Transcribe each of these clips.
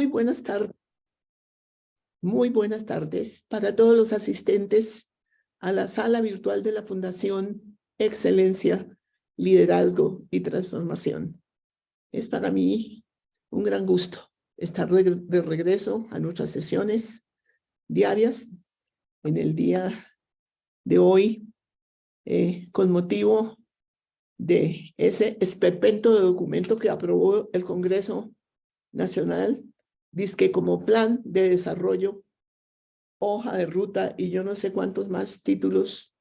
Muy buenas tardes. Muy buenas tardes para todos los asistentes a la sala virtual de la Fundación Excelencia, Liderazgo y Transformación. Es para mí un gran gusto estar de regreso a nuestras sesiones diarias en el día de hoy, con motivo de ese esperpento de documento que aprobó el Congreso Nacional, dizque como plan de desarrollo, hoja de ruta y yo no sé cuántos más títulos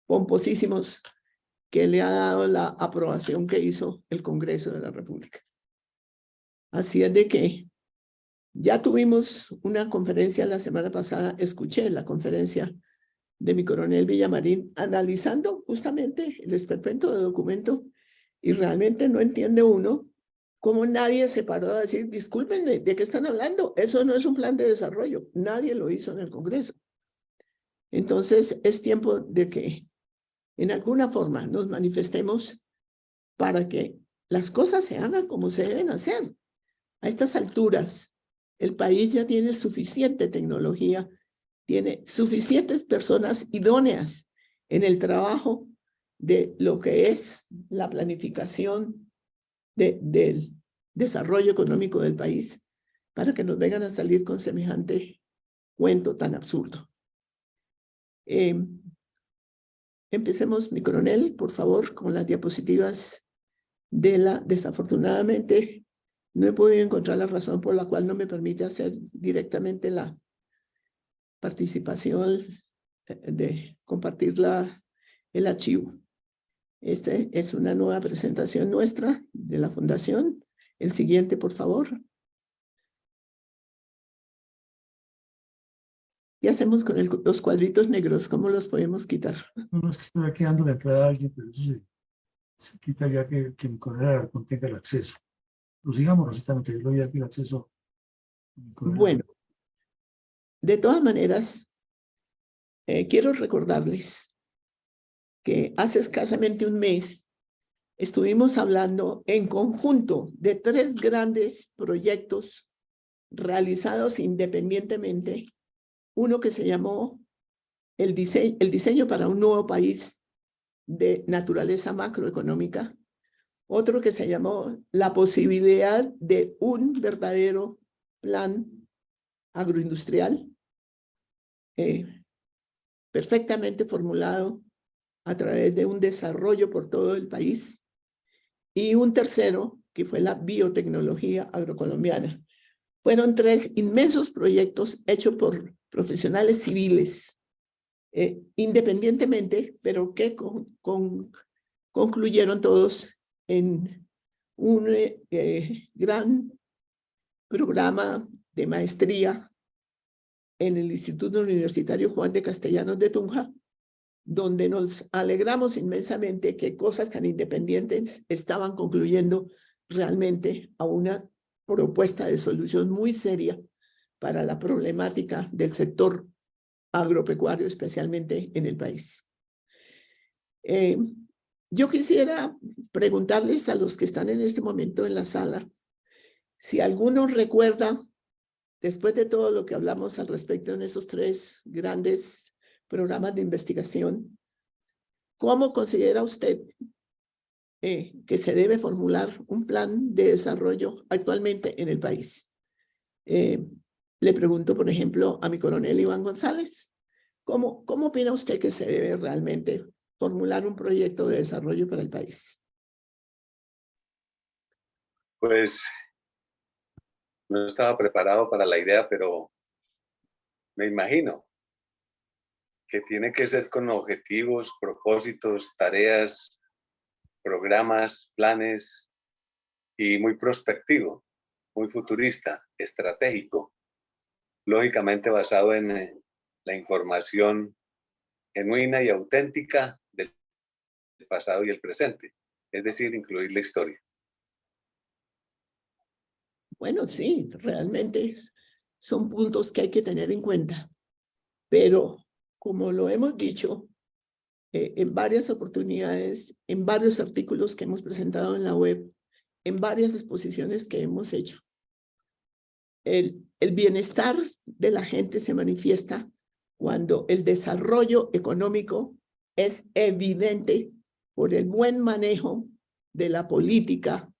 pomposísimos que le ha dado la aprobación que hizo el Congreso de la República. Así es de que ya tuvimos una conferencia la semana pasada, escuché la conferencia de mi coronel Villamarín analizando justamente el esperpento de documento y realmente no entiende uno cómo nadie se paró a decir, discúlpenme, ¿de qué están hablando? Eso no es un plan de desarrollo. Nadie lo hizo en el Congreso. Entonces es tiempo de que en alguna forma nos manifestemos para que las cosas se hagan como se deben hacer. A estas alturas, el país ya tiene suficiente tecnología, tiene suficientes personas idóneas en el trabajo de lo que es la planificación del desarrollo económico del país para que nos vengan a salir con semejante cuento tan absurdo. Empecemos, mi coronel, por favor, con las diapositivas de la... Desafortunadamente, no he podido encontrar la razón por la cual no me permite hacer directamente la participación de compartir el archivo. Esta es una nueva presentación nuestra de la Fundación. El siguiente, por favor. ¿Qué hacemos con los cuadritos negros? ¿Cómo los podemos quitar? No es que estoy aquí dando la entrada a alguien, pero eso se quita ya que mi coronel contenga el acceso. Lo sigamos recitamente, yo le doy aquí el acceso. Bueno, de todas maneras, quiero recordarles que hace escasamente un mes estuvimos hablando en conjunto de 3 grandes proyectos realizados independientemente. Uno que se llamó el diseño para un nuevo país de naturaleza macroeconómica. Otro que se llamó la posibilidad de un verdadero plan agroindustrial, perfectamente formulado a través de un desarrollo por todo el país. Y un tercero, que fue la biotecnología agrocolombiana. Fueron 3 inmensos proyectos hechos por profesionales civiles, independientemente, pero que concluyeron todos en un gran programa de maestría en el Instituto Universitario Juan de Castellanos de Tunja, donde nos alegramos inmensamente que cosas tan independientes estaban concluyendo realmente a una propuesta de solución muy seria para la problemática del sector agropecuario, especialmente en el país. Yo quisiera preguntarles a los que están en este momento en la sala, si alguno recuerda, después de todo lo que hablamos al respecto en esos 3 grandes programas de investigación, ¿cómo considera usted que se debe formular un plan de desarrollo actualmente en el país? Le pregunto, por ejemplo, a mi coronel Iván González, ¿cómo opina usted que se debe realmente formular un proyecto de desarrollo para el país? Pues no estaba preparado para la idea, pero me imagino que tiene que ser con objetivos, propósitos, tareas, programas, planes y muy prospectivo, muy futurista, estratégico, lógicamente basado en la información genuina y auténtica del pasado y el presente, es decir, incluir la historia. Bueno, sí, realmente son puntos que hay que tener en cuenta, pero como lo hemos dicho en varias oportunidades, en varios artículos que hemos presentado en la web, en varias exposiciones que hemos hecho, el bienestar de la gente se manifiesta cuando el desarrollo económico es evidente por el buen manejo de la política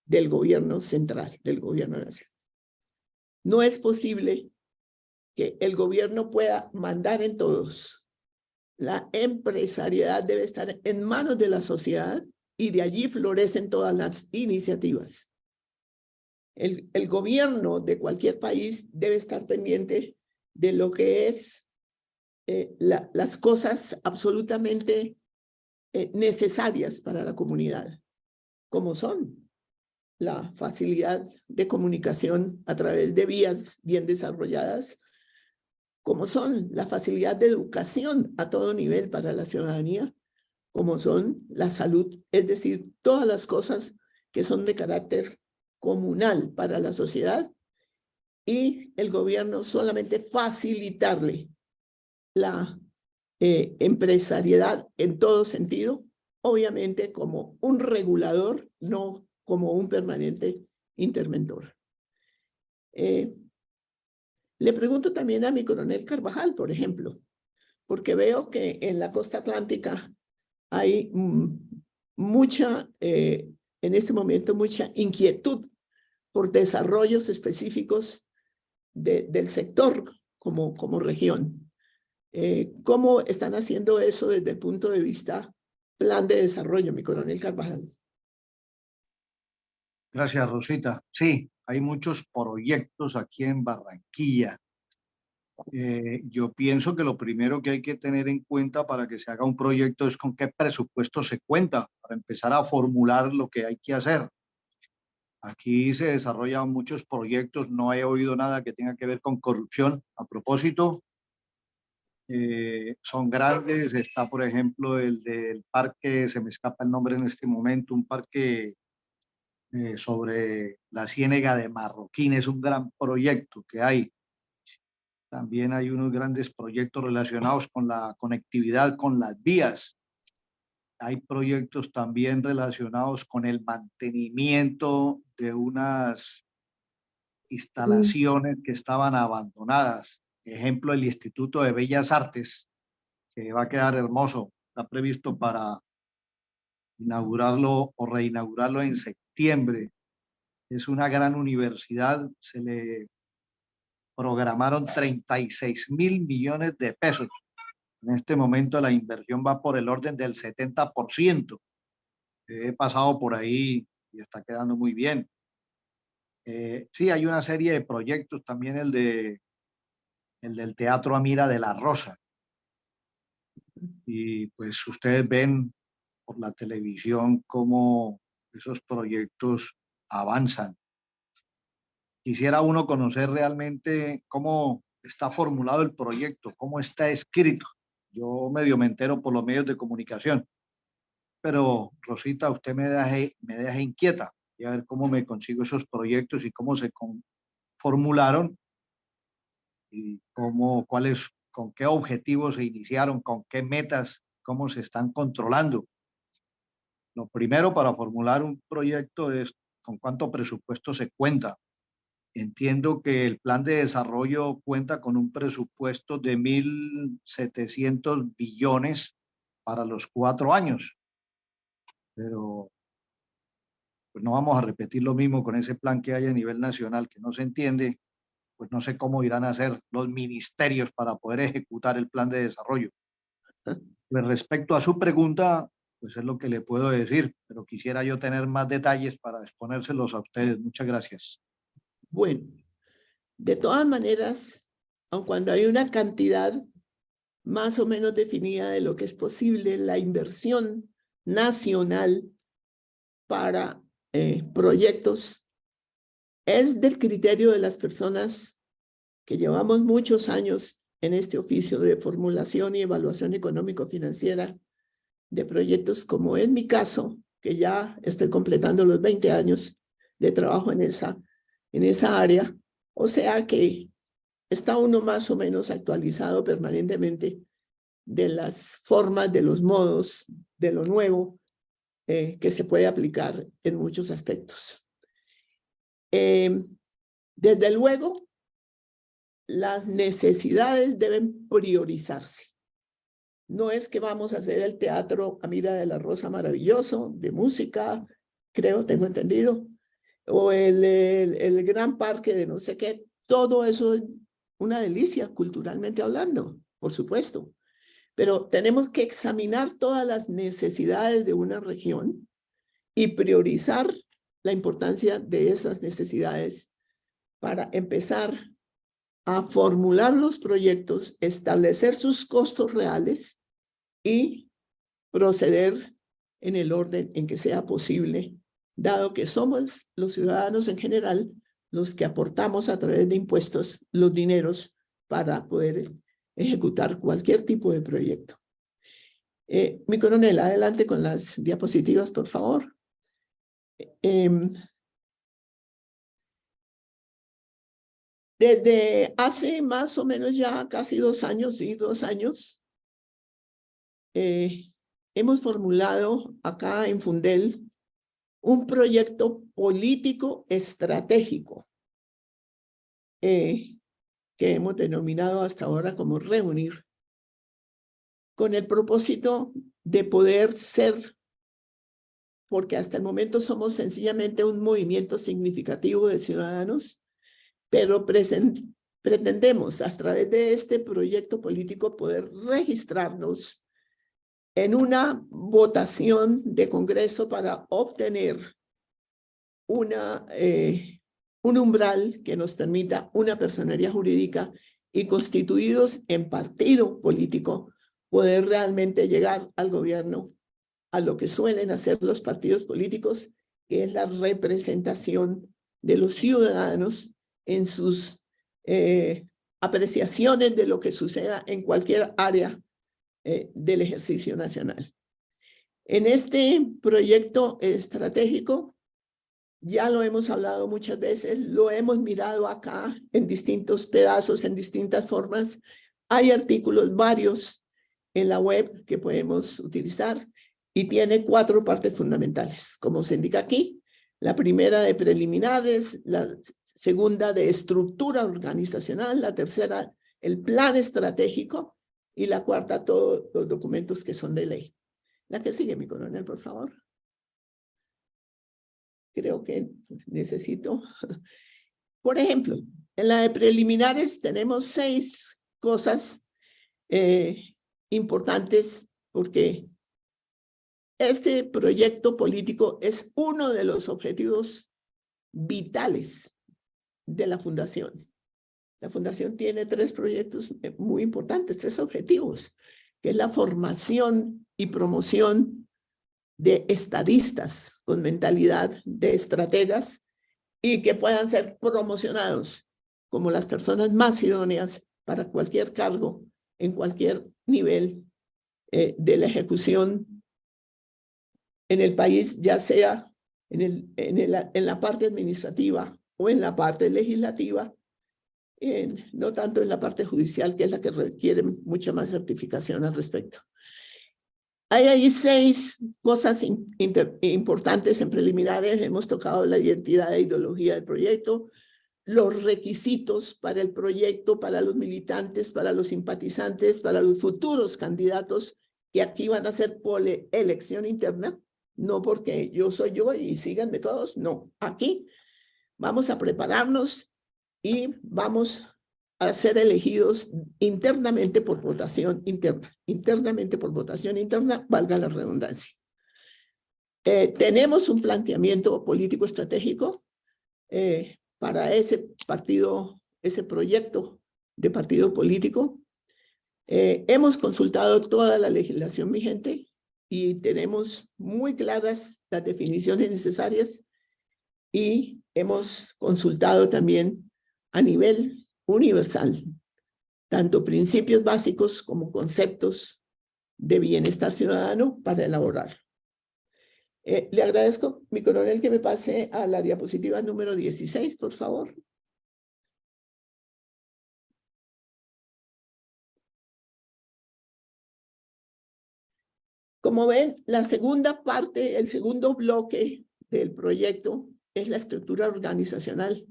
del gobierno central, del gobierno nacional. No es posible que el gobierno pueda mandar en todos. La empresariedad debe estar en manos de la sociedad y de allí florecen todas las iniciativas. El gobierno de cualquier país debe estar pendiente de lo que es las cosas absolutamente necesarias para la comunidad, como son la facilidad de comunicación a través de vías bien desarrolladas, como son la facilidad de educación a todo nivel para la ciudadanía, como son la salud, es decir, todas las cosas que son de carácter comunal para la sociedad, y el gobierno solamente facilitarle la empresariedad en todo sentido, obviamente como un regulador, no como un permanente interventor. Le pregunto también a mi coronel Carvajal, por ejemplo, porque veo que en la costa atlántica hay mucha, en este momento, mucha inquietud por desarrollos específicos del sector como región. ¿Cómo están haciendo eso desde el punto de vista plan de desarrollo, mi coronel Carvajal? Gracias, Rosita. Sí, hay muchos proyectos aquí en Barranquilla. Yo pienso que lo primero que hay que tener en cuenta para que se haga un proyecto es con qué presupuesto se cuenta, para empezar a formular lo que hay que hacer. Aquí se desarrollan muchos proyectos, no he oído nada que tenga que ver con corrupción. A propósito, son grandes, está por ejemplo el del parque, se me escapa el nombre en este momento, un parque sobre la Ciénega de Marroquín, es un gran proyecto que hay. También hay unos grandes proyectos relacionados con la conectividad con las vías. Hay proyectos también relacionados con el mantenimiento de unas instalaciones que estaban abandonadas. Ejemplo, el Instituto de Bellas Artes, que va a quedar hermoso. Está previsto para inaugurarlo o reinaugurarlo en septiembre. Es una gran universidad, se le programaron 36.000 millones de pesos. En este momento la inversión va por el orden del 70%. He pasado por ahí y está quedando muy bien. Sí, hay una serie de proyectos, también el del Teatro Amira de la Rosa. Y pues ustedes ven por la televisión cómo esos proyectos avanzan. Quisiera uno conocer realmente cómo está formulado el proyecto, cómo está escrito. Yo medio me entero por los medios de comunicación, pero Rosita, usted me deja inquieta y a ver cómo me consigo esos proyectos y cómo se formularon y con qué objetivos se iniciaron, con qué metas, cómo se están controlando. Lo primero para formular un proyecto es con cuánto presupuesto se cuenta. Entiendo que el plan de desarrollo cuenta con un presupuesto de 1.700 billones para los 4 años, pero pues no vamos a repetir lo mismo con ese plan que hay a nivel nacional que no se entiende, pues no sé cómo irán a hacer los ministerios para poder ejecutar el plan de desarrollo. Pues respecto a su pregunta, pues es lo que le puedo decir, pero quisiera yo tener más detalles para exponérselos a ustedes. Muchas gracias. Bueno, de todas maneras, aun cuando hay una cantidad más o menos definida de lo que es posible, la inversión nacional para proyectos es del criterio de las personas que llevamos muchos años en este oficio de formulación y evaluación económico-financiera de proyectos, como es mi caso, que ya estoy completando los 20 años de trabajo en esa área. O sea que está uno más o menos actualizado permanentemente de las formas, de los modos, de lo nuevo que se puede aplicar en muchos aspectos. Desde luego, las necesidades deben priorizarse. No es que vamos a hacer el teatro Amira de la Rosa maravilloso, de música, tengo entendido, o el gran parque de no sé qué. Todo eso es una delicia culturalmente hablando, por supuesto. Pero tenemos que examinar todas las necesidades de una región y priorizar la importancia de esas necesidades para empezar a formular los proyectos, establecer sus costos reales y proceder en el orden en que sea posible, dado que somos los ciudadanos en general los que aportamos a través de impuestos los dineros para poder ejecutar cualquier tipo de proyecto. Mi coronel, adelante con las diapositivas, por favor. Desde hace más o menos ya casi 2 años, sí, 2 años, hemos formulado acá en Fundel un proyecto político estratégico que hemos denominado hasta ahora como Reunir, con el propósito de poder ser, porque hasta el momento somos sencillamente un movimiento significativo de ciudadanos, pero pretendemos a través de este proyecto político poder registrarnos en una votación de Congreso para obtener un umbral que nos permita una personería jurídica y constituidos en partido político poder realmente llegar al gobierno a lo que suelen hacer los partidos políticos, que es la representación de los ciudadanos en sus apreciaciones de lo que suceda en cualquier área del ejercicio nacional. En este proyecto estratégico, ya lo hemos hablado muchas veces, lo hemos mirado acá en distintos pedazos, en distintas formas. Hay artículos varios en la web que podemos utilizar y tiene 4 partes fundamentales, como se indica aquí. La primera de preliminares, la segunda de estructura organizacional, la tercera el plan estratégico y la cuarta todos los documentos que son de ley. La que sigue, mi coronel, por favor. Creo que necesito. Por ejemplo, en la de preliminares tenemos 6 cosas importantes porque este proyecto político es uno de los objetivos vitales de la Fundación. La Fundación tiene 3 proyectos muy importantes, 3 objetivos, que es la formación y promoción de estadistas con mentalidad de estrategas y que puedan ser promocionados como las personas más idóneas para cualquier cargo en cualquier nivel de la ejecución en el país, ya sea en la parte administrativa o en la parte legislativa, no tanto en la parte judicial, que es la que requiere mucha más certificación al respecto. Hay ahí 6 cosas importantes en preliminares. Hemos tocado la identidad e ideología del proyecto, los requisitos para el proyecto, para los militantes, para los simpatizantes, para los futuros candidatos, que aquí van a ser por elección interna, no porque yo soy yo y síganme todos, no. Aquí vamos a prepararnos y vamos a ser elegidos internamente por votación interna, valga la redundancia. Tenemos un planteamiento político estratégico para ese partido, ese proyecto de partido político. Hemos consultado toda la legislación vigente y tenemos muy claras las definiciones necesarias y hemos consultado también a nivel universal, tanto principios básicos como conceptos de bienestar ciudadano para elaborar. Le agradezco, mi coronel, que me pase a la diapositiva número 16, por favor. Como ven, la segunda parte, el segundo bloque del proyecto es la estructura organizacional.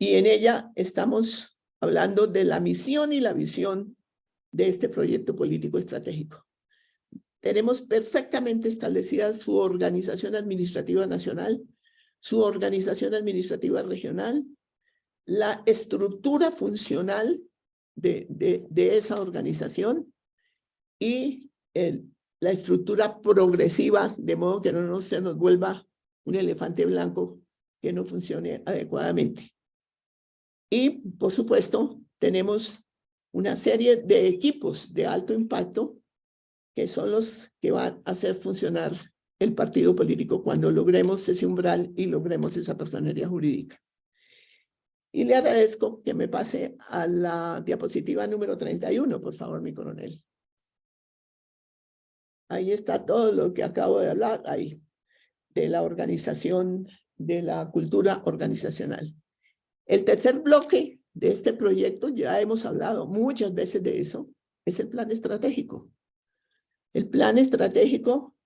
y en ella estamos hablando de la misión y la visión de este proyecto político estratégico. Tenemos perfectamente establecida su organización administrativa nacional, su organización administrativa regional, la estructura funcional de esa organización y la estructura progresiva, de modo que no se nos vuelva un elefante blanco que no funcione adecuadamente. Y, por supuesto, tenemos una serie de equipos de alto impacto que son los que van a hacer funcionar el partido político cuando logremos ese umbral y logremos esa personería jurídica. Y le agradezco que me pase a la diapositiva número 31, por favor, mi coronel. Ahí está todo lo que acabo de hablar, ahí, de la organización, de la cultura organizacional. El tercer bloque de este proyecto, ya hemos hablado muchas veces de eso, es el plan estratégico. El plan estratégico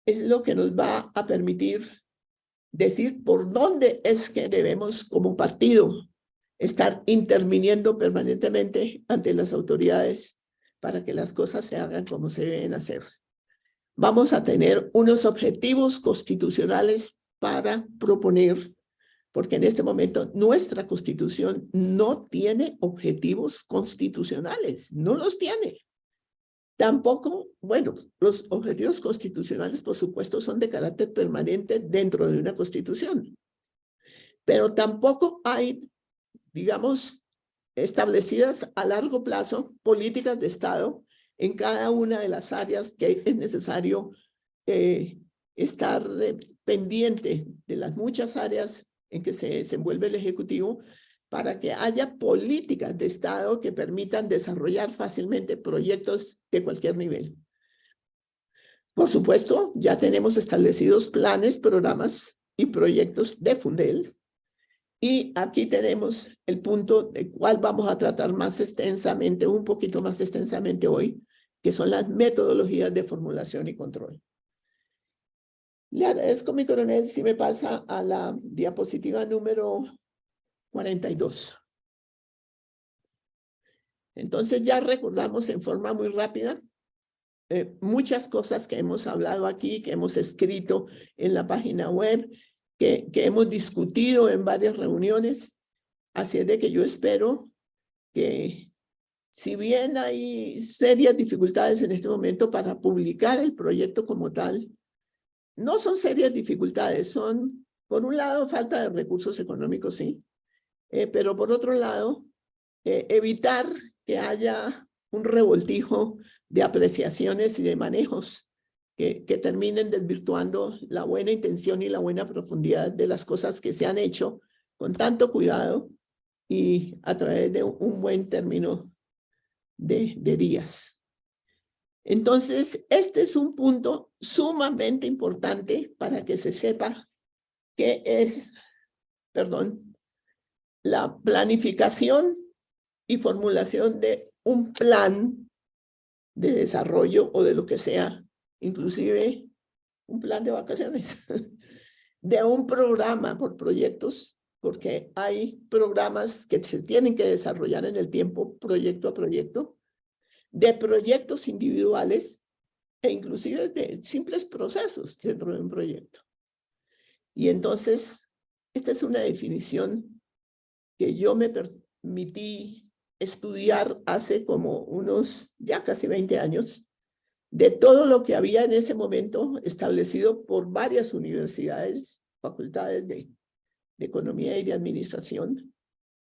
es lo que nos va a permitir decir por dónde es que debemos como partido estar interviniendo permanentemente ante las autoridades para que las cosas se hagan como se deben hacer. Vamos a tener unos objetivos constitucionales para proponer, porque en este momento nuestra Constitución no tiene objetivos constitucionales, no los tiene. Tampoco, bueno, los objetivos constitucionales, por supuesto, son de carácter permanente dentro de una Constitución, pero tampoco hay, digamos, establecidas a largo plazo políticas de Estado en cada una de las áreas que es necesario estar pendiente de las muchas áreas en que se desenvuelve el Ejecutivo para que haya políticas de Estado que permitan desarrollar fácilmente proyectos de cualquier nivel. Por supuesto, ya tenemos establecidos planes, programas y proyectos de Fundel. Y aquí tenemos el punto de cual vamos a tratar más extensamente, un poquito más extensamente hoy, que son las metodologías de formulación y control. Le agradezco, mi coronel, si me pasa a la diapositiva número 42. Entonces ya recordamos en forma muy rápida muchas cosas que hemos hablado aquí, que hemos escrito en la página web, que hemos discutido en varias reuniones. Así es de que yo espero que, si bien hay serias dificultades en este momento para publicar el proyecto como tal, no son serias dificultades, son, por un lado, falta de recursos económicos, sí, pero por otro lado, evitar que haya un revoltijo de apreciaciones y de manejos que terminen desvirtuando la buena intención y la buena profundidad de las cosas que se han hecho con tanto cuidado y a través de un buen término de días. Entonces, este es un punto sumamente importante para que se sepa qué es, la planificación y formulación de un plan de desarrollo o de lo que sea, inclusive un plan de vacaciones, de un programa por proyectos, porque hay programas que se tienen que desarrollar en el tiempo, proyecto a proyecto, de proyectos individuales e inclusive de simples procesos dentro de un proyecto. Y entonces, esta es una definición que yo me permití estudiar hace como unos ya casi 20 años, de todo lo que había en ese momento establecido por varias universidades, facultades de economía y de administración,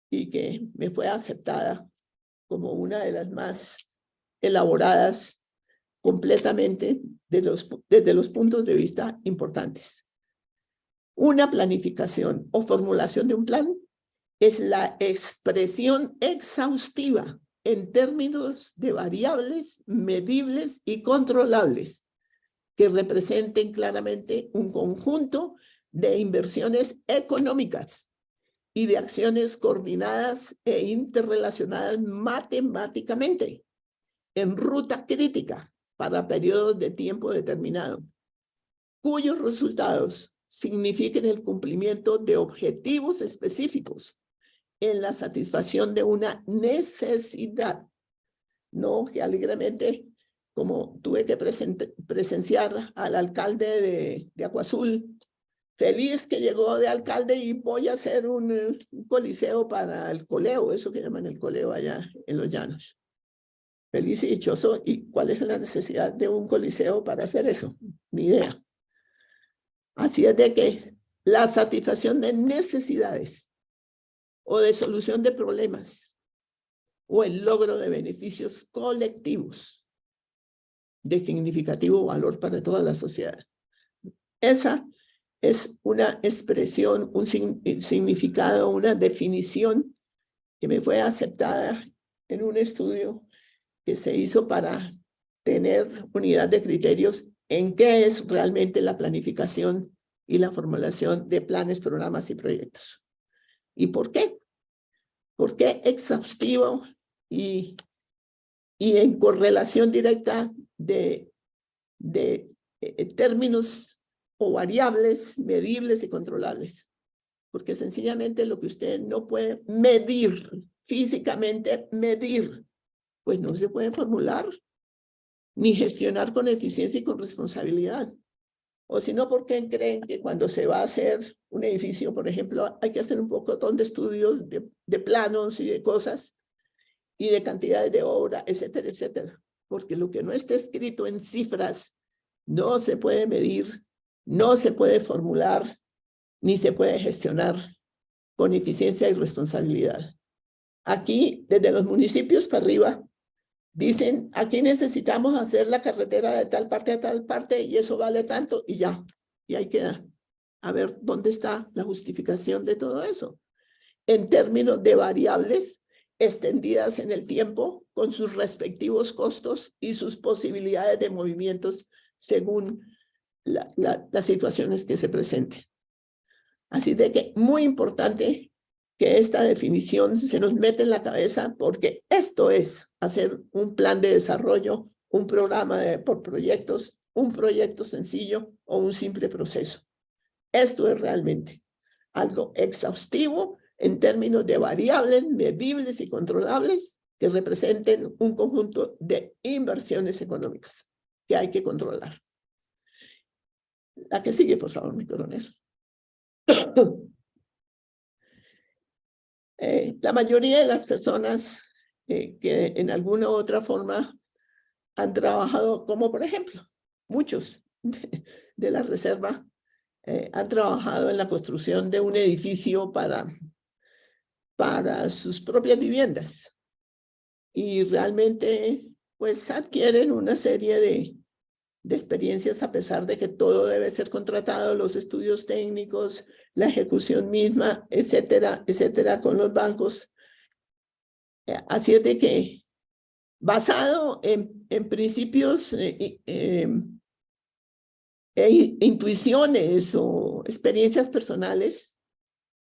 y que me fue aceptada como una de las más elaboradas completamente desde los puntos de vista importantes. Una planificación o formulación de un plan es la expresión exhaustiva en términos de variables, medibles y controlables que representen claramente un conjunto de inversiones económicas y de acciones coordinadas e interrelacionadas matemáticamente en ruta crítica para periodos de tiempo determinado, cuyos resultados signifiquen el cumplimiento de objetivos específicos en la satisfacción de una necesidad, no que alegremente, como tuve que presenciar al alcalde de Aguazul, feliz que llegó de alcalde y voy a hacer un coliseo para el coleo, eso que llaman el coleo allá en los llanos. Feliz y dichoso. ¿Y cuál es la necesidad de un coliseo para hacer eso? Ni idea. Así es de que la satisfacción de necesidades o de solución de problemas o el logro de beneficios colectivos de significativo valor para toda la sociedad. Esa es una expresión, un significado, una definición que me fue aceptada en un estudio que se hizo para tener unidad de criterios en qué es realmente la planificación y la formulación de planes, programas y proyectos. ¿Y por qué? ¿Por qué exhaustivo y en correlación directa de términos o variables medibles y controlables? Porque sencillamente lo que usted no puede medir, físicamente medir, pues no se puede formular ni gestionar con eficiencia y con responsabilidad. O si no, ¿por qué creen que cuando se va a hacer un edificio, por ejemplo, hay que hacer un poco de estudios de planos y de cosas y de cantidades de obra, etcétera, etcétera? Porque lo que no está escrito en cifras no se puede medir, no se puede formular, ni se puede gestionar con eficiencia y responsabilidad. Aquí, desde los municipios para arriba, dicen, aquí necesitamos hacer la carretera de tal parte a tal parte y eso vale tanto y ya, y ahí queda. A ver, ¿dónde está la justificación de todo eso? En términos de variables extendidas en el tiempo con sus respectivos costos y sus posibilidades de movimientos según las situaciones que se presenten. Así de que muy importante que esta definición se nos mete en la cabeza, porque esto es hacer un plan de desarrollo, un programa por proyectos, un proyecto sencillo o un simple proceso. Esto es realmente algo exhaustivo en términos de variables medibles y controlables que representen un conjunto de inversiones económicas que hay que controlar. La que sigue, por favor, mi coronel. La mayoría de las personas que en alguna u otra forma han trabajado, como por ejemplo, muchos de la reserva han trabajado en la construcción de un edificio para sus propias viviendas y realmente pues adquieren una serie de experiencias a pesar de que todo debe ser contratado, los estudios técnicos, la ejecución misma, etcétera, etcétera, con los bancos. Así es de que, basado en principios e intuiciones o experiencias personales,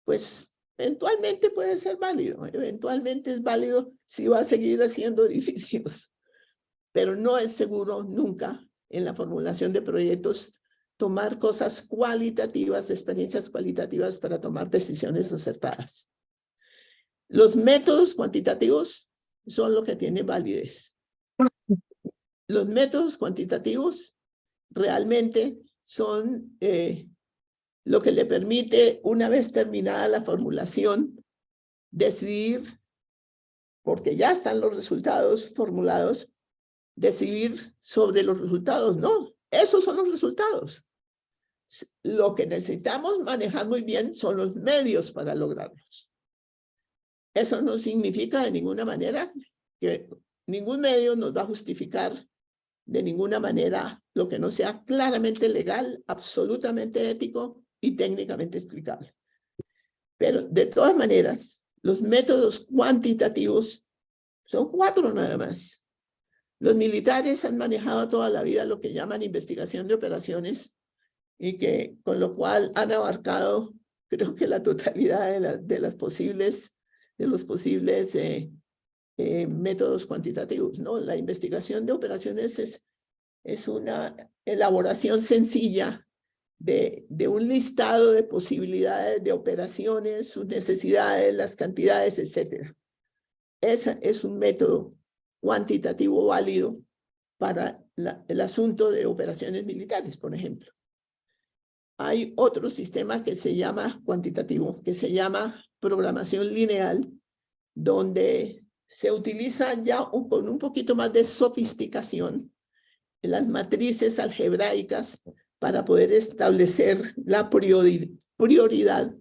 pues eventualmente puede ser válido, eventualmente es válido si va a seguir haciendo edificios, pero no es seguro nunca en la formulación de proyectos tomar cosas cualitativas, experiencias cualitativas para tomar decisiones acertadas. Los métodos cuantitativos son lo que tiene validez. Los métodos cuantitativos realmente son lo que le permite, una vez terminada la formulación, decidir, porque ya están los resultados formulados, decidir sobre los resultados. No, esos son los resultados. Lo que necesitamos manejar muy bien son los medios para lograrlos. Eso no significa de ninguna manera que ningún medio nos va a justificar de ninguna manera lo que no sea claramente legal, absolutamente ético y técnicamente explicable. Pero de todas maneras, los métodos cuantitativos son 4 nada más. Los militares han manejado toda la vida lo que llaman investigación de operaciones y que con lo cual han abarcado, creo que la totalidad de los posibles métodos cuantitativos, ¿no? La investigación de operaciones es una elaboración sencilla de un listado de posibilidades de operaciones, sus necesidades, las cantidades, etc. Ese es un método cuantitativo válido para el asunto de operaciones militares, por ejemplo. Hay otro sistema que se llama cuantitativo, que se llama programación lineal, donde se utiliza ya con un poquito más de sofisticación las matrices algebraicas para poder establecer la prioridad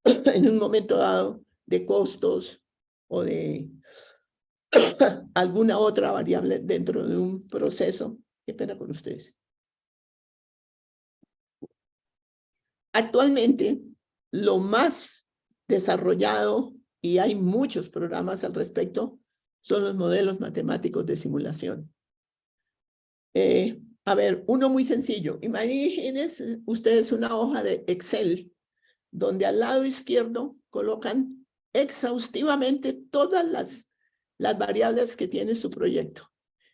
en un momento dado de costos o de alguna otra variable dentro de un proceso. Qué pena con ustedes. Actualmente, lo más desarrollado, y hay muchos programas al respecto, son los modelos matemáticos de simulación. A ver, uno muy sencillo. Imagínense ustedes una hoja de Excel donde al lado izquierdo colocan exhaustivamente todas las variables que tiene su proyecto.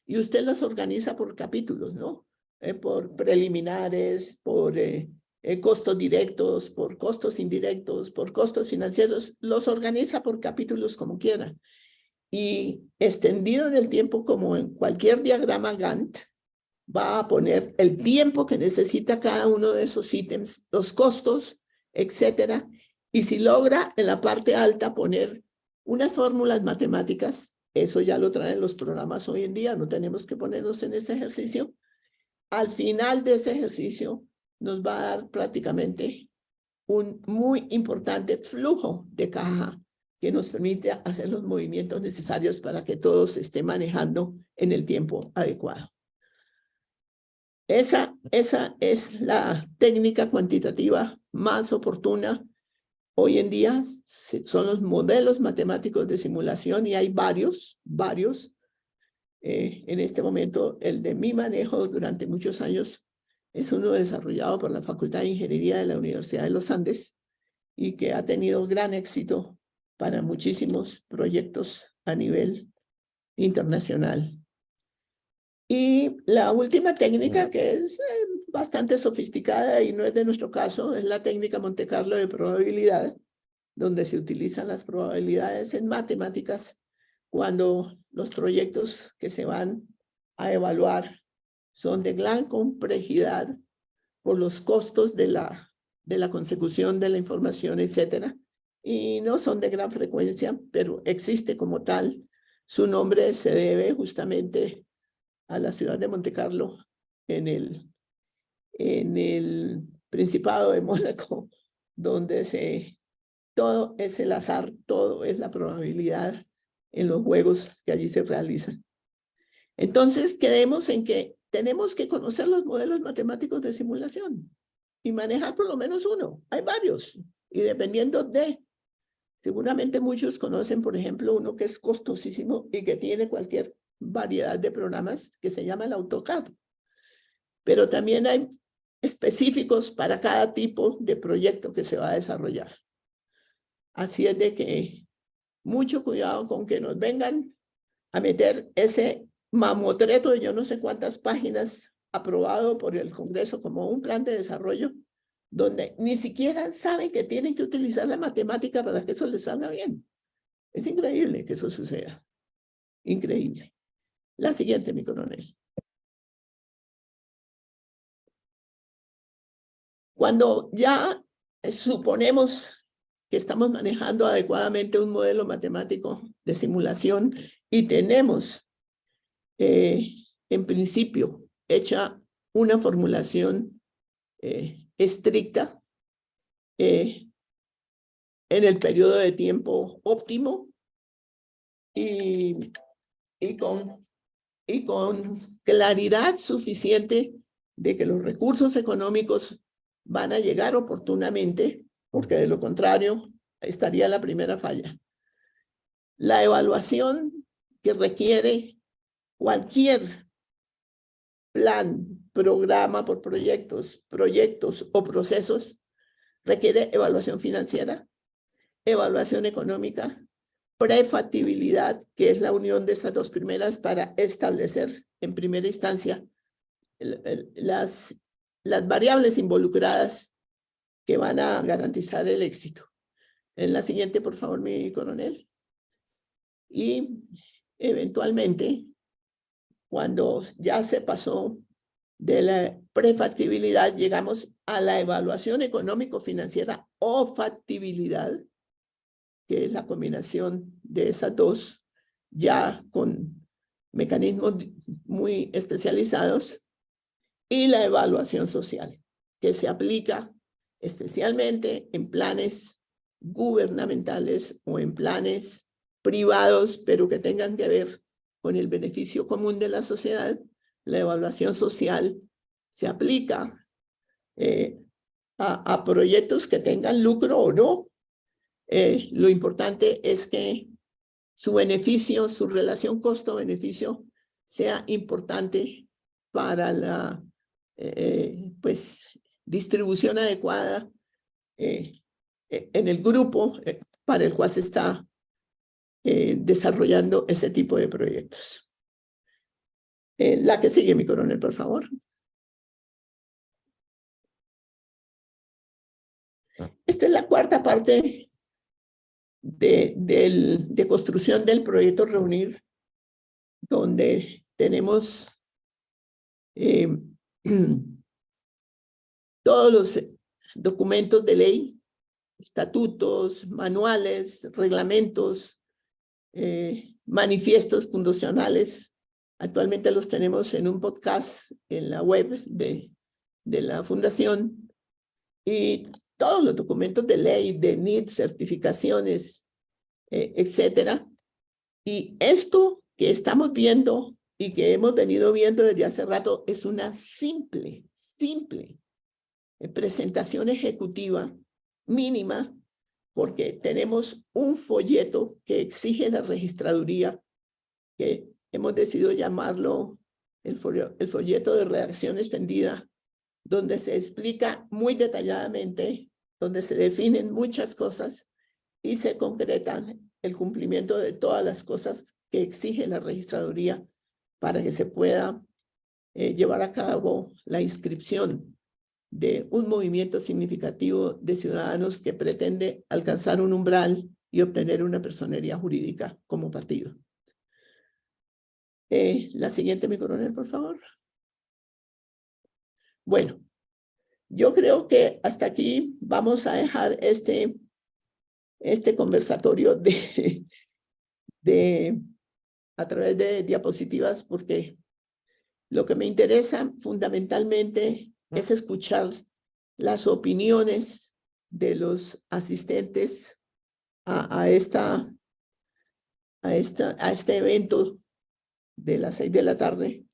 Y usted las organiza por capítulos, ¿no? Por preliminares, por costos directos, por costos indirectos, por costos financieros. Los organiza por capítulos como quiera. Y extendido en el tiempo, como en cualquier diagrama Gantt, va a poner el tiempo que necesita cada uno de esos ítems, los costos, etcétera. Y si logra en la parte alta poner unas fórmulas matemáticas, eso ya lo traen los programas hoy en día, no tenemos que ponernos en ese ejercicio. Al final de ese ejercicio nos va a dar prácticamente un muy importante flujo de caja que nos permite hacer los movimientos necesarios para que todo se esté manejando en el tiempo adecuado. Esa es la técnica cuantitativa más oportuna. Hoy en día son los modelos matemáticos de simulación y hay varios. En este momento, el de mi manejo durante muchos años es uno desarrollado por la Facultad de Ingeniería de la Universidad de los Andes y que ha tenido gran éxito para muchísimos proyectos a nivel internacional. Y la última técnica, que es bastante sofisticada y no es de nuestro caso, es la técnica Monte Carlo de probabilidad, donde se utilizan las probabilidades en matemáticas cuando los proyectos que se van a evaluar son de gran complejidad por los costos de la consecución de la información, etcétera, y no son de gran frecuencia, pero existe como tal. Su nombre se debe justamente a la ciudad de Monte Carlo en el Principado de Mónaco, donde todo es el azar, todo es la probabilidad en los juegos que allí se realizan. Entonces, quedemos en que tenemos que conocer los modelos matemáticos de simulación y manejar por lo menos uno. Hay varios, y dependiendo seguramente muchos conocen, por ejemplo, uno que es costosísimo y que tiene cualquier variedad de programas que se llama el AutoCAD. Pero también hay específicos para cada tipo de proyecto que se va a desarrollar. Así es de que mucho cuidado con que nos vengan a meter ese mamotreto de yo no sé cuántas páginas aprobado por el Congreso como un plan de desarrollo, donde ni siquiera saben que tienen que utilizar la matemática para que eso les salga bien. Es increíble que eso suceda. Increíble. La siguiente, mi coronel. Cuando ya suponemos que estamos manejando adecuadamente un modelo matemático de simulación y tenemos, en principio, hecha una formulación estricta en el periodo de tiempo óptimo y con claridad suficiente de que los recursos económicos van a llegar oportunamente, porque de lo contrario estaría la primera falla. La evaluación que requiere cualquier plan, programa por proyectos o procesos requiere evaluación financiera, evaluación económica, prefactibilidad, que es la unión de estas dos primeras para establecer en primera instancia las las variables involucradas que van a garantizar el éxito. En la siguiente, por favor, mi coronel. Y eventualmente, cuando ya se pasó de la prefactibilidad, llegamos a la evaluación económico-financiera o factibilidad, que es la combinación de esas dos, ya con mecanismos muy especializados, y la evaluación social, que se aplica especialmente en planes gubernamentales o en planes privados, pero que tengan que ver con el beneficio común de la sociedad. La evaluación social se aplica a proyectos que tengan lucro o no. Lo importante es que su beneficio, su relación costo-beneficio sea importante para la pues, distribución adecuada en el grupo para el cual se está desarrollando ese tipo de proyectos. La que sigue, mi coronel, por favor. Esta es la cuarta parte de construcción del proyecto Reunir, donde tenemos todos los documentos de ley, estatutos, manuales, reglamentos, manifiestos fundacionales. Actualmente los tenemos en un podcast en la web de la fundación, y todos los documentos de ley, de NIT, certificaciones, etcétera. Y esto que estamos viendo y que hemos venido viendo desde hace rato es una simple presentación ejecutiva mínima, porque tenemos un folleto que exige la registraduría, que hemos decidido llamarlo el folleto de redacción extendida, donde se explica muy detalladamente, donde se definen muchas cosas y se concretan el cumplimiento de todas las cosas que exige la registraduría para que se pueda llevar a cabo la inscripción de un movimiento significativo de ciudadanos que pretende alcanzar un umbral y obtener una personería jurídica como partido. La siguiente, mi coronel, por favor. Bueno, yo creo que hasta aquí vamos a dejar este conversatorio a través de diapositivas, porque lo que me interesa fundamentalmente es escuchar las opiniones de los asistentes a este evento de las 6 de la tarde,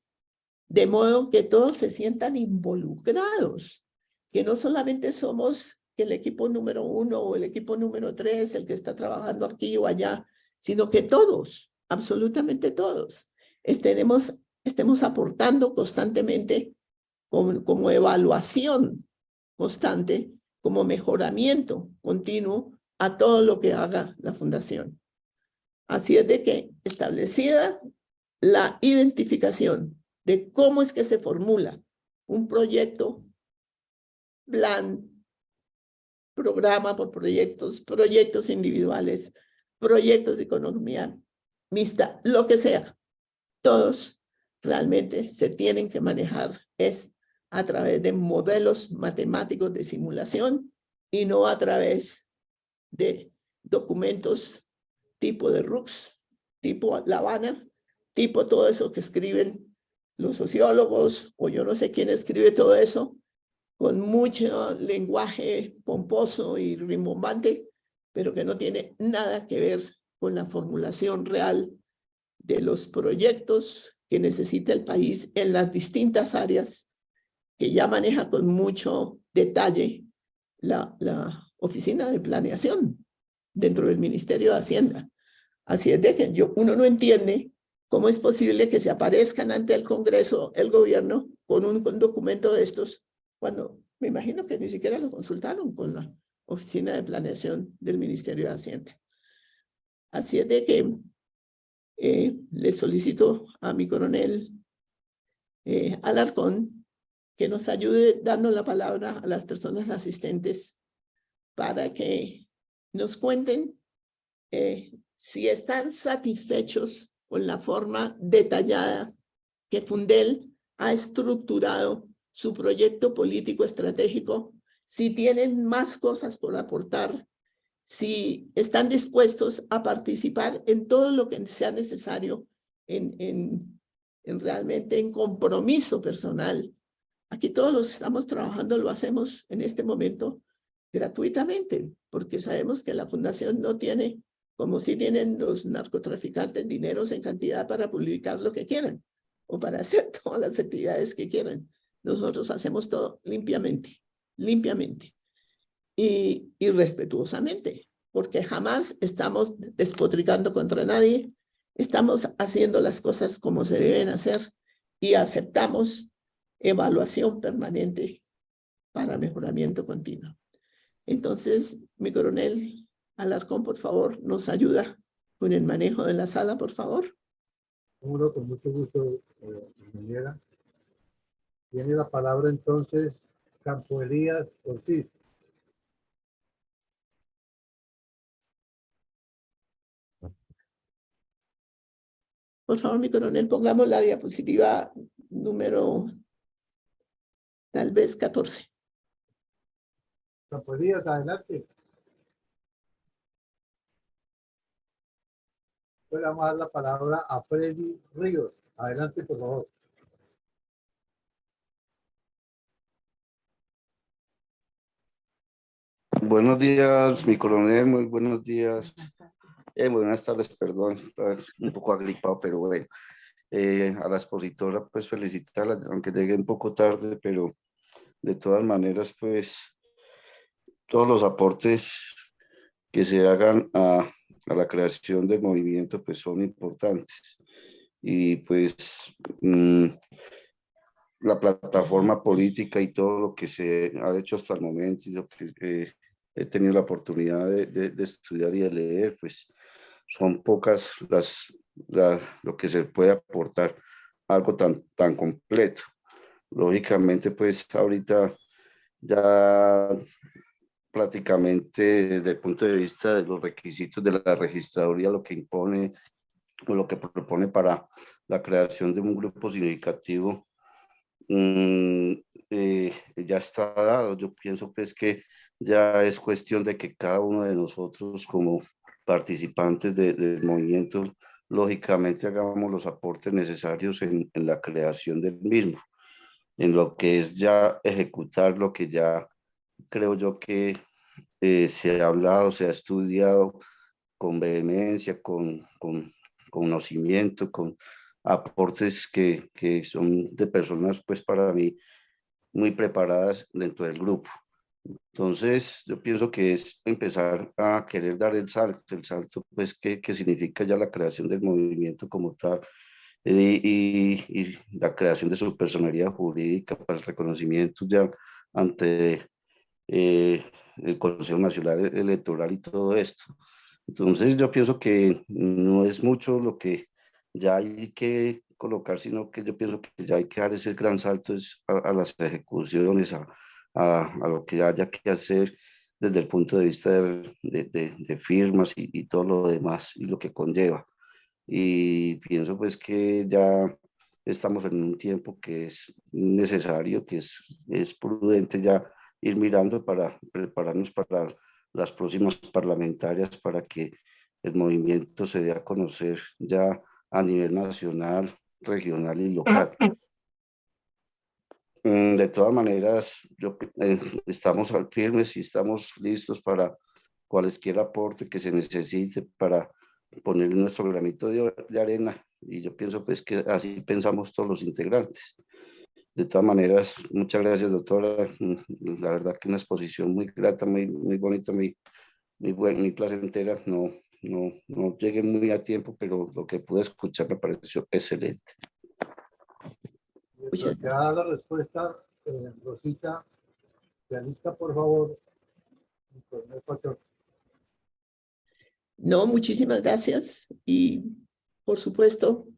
de modo que todos se sientan involucrados, que no solamente somos el equipo número 1 o el equipo número 3, el que está trabajando aquí o allá, sino que todos, absolutamente todos, estemos aportando constantemente como evaluación constante, como mejoramiento continuo a todo lo que haga la fundación. Así es de que, establecida la identificación de cómo es que se formula un proyecto, plan, programa por proyectos, proyectos individuales, proyectos de economía mixta, lo que sea, todos realmente se tienen que manejar es a través de modelos matemáticos de simulación y no a través de documentos tipo de Rooks, tipo La Habana, tipo todo eso que escriben los sociólogos, o yo no sé quién escribe todo eso, con mucho lenguaje pomposo y rimbombante, pero que no tiene nada que ver con la formulación real de los proyectos que necesita el país en las distintas áreas que ya maneja con mucho detalle la Oficina de Planeación dentro del Ministerio de Hacienda. Así es de que uno no entiende cómo es posible que se aparezcan ante el Congreso, el gobierno, con un documento de estos, cuando me imagino que ni siquiera lo consultaron con la Oficina de Planeación del Ministerio de Hacienda. Así es de que le solicito a mi coronel Alarcón que nos ayude dando la palabra a las personas asistentes para que nos cuenten si están satisfechos con la forma detallada que Fundel ha estructurado su proyecto político estratégico, si tienen más cosas por aportar, si están dispuestos a participar en todo lo que sea necesario, en realmente en compromiso personal. Aquí todos los que estamos trabajando lo hacemos en este momento gratuitamente, porque sabemos que la fundación no tiene, como si tienen los narcotraficantes, dineros en cantidad para publicar lo que quieran o para hacer todas las actividades que quieran. Nosotros hacemos todo limpiamente y respetuosamente, porque jamás estamos despotricando contra nadie, estamos haciendo las cosas como se deben hacer y aceptamos evaluación permanente para mejoramiento continuo. Entonces, mi coronel Alarcón, por favor, nos ayuda con el manejo de la sala, por favor. Seguro, con mucho gusto, ingeniera. Tiene la palabra entonces Campo Elías Ortiz. Por favor, mi coronel, pongamos la diapositiva número, tal vez 14. Campo Elías, adelante. Pues vamos a dar la palabra a Freddy Ríos. Adelante, por favor. Buenos días, mi coronel, muy buenos días. Buenas tardes, perdón, estaba un poco agripado, pero bueno. A la expositora, pues felicitarla, aunque llegué un poco tarde, pero de todas maneras, pues todos los aportes que se hagan a la creación del movimiento, pues son importantes. Y pues la plataforma política y todo lo que se ha hecho hasta el momento y lo que he tenido la oportunidad de estudiar y de leer, pues son pocas lo que se puede aportar algo tan completo. Lógicamente, pues ahorita ya prácticamente desde el punto de vista de los requisitos de la registraduría, lo que impone o lo que propone para la creación de un grupo significativo, ya está dado. Yo pienso pues que ya es cuestión de que cada uno de nosotros como participantes del movimiento, lógicamente hagamos los aportes necesarios en la creación del mismo, en lo que es ya ejecutar lo que ya creo yo que se ha hablado, se ha estudiado con vehemencia, con conocimiento, con aportes que son de personas, pues para mí, muy preparadas dentro del grupo. Entonces, yo pienso que es empezar a querer dar el salto, pues, que significa ya la creación del movimiento como tal, y la creación de su personalidad jurídica para el reconocimiento ya ante el Consejo Nacional Electoral y todo esto. Entonces, yo pienso que no es mucho lo que ya hay que colocar, sino que yo pienso que ya hay que dar ese gran salto a las ejecuciones, a lo que haya que hacer desde el punto de vista de firmas y todo lo demás y lo que conlleva. Y pienso pues que ya estamos en un tiempo que es necesario, que es prudente ya ir mirando para prepararnos para las próximas parlamentarias, para que el movimiento se dé a conocer ya a nivel nacional, regional y local. De todas maneras, estamos firmes y estamos listos para cualquier aporte que se necesite para poner nuestro granito de arena, y yo pienso pues que así pensamos todos los integrantes. De todas maneras, muchas gracias, doctora. La verdad que una exposición muy grata, muy bonita, muy placentera. No llegué muy a tiempo, pero lo que pude escuchar me pareció excelente. Ya da la respuesta, Rosita. Pianista, por favor. No, muchísimas gracias. Y por supuesto,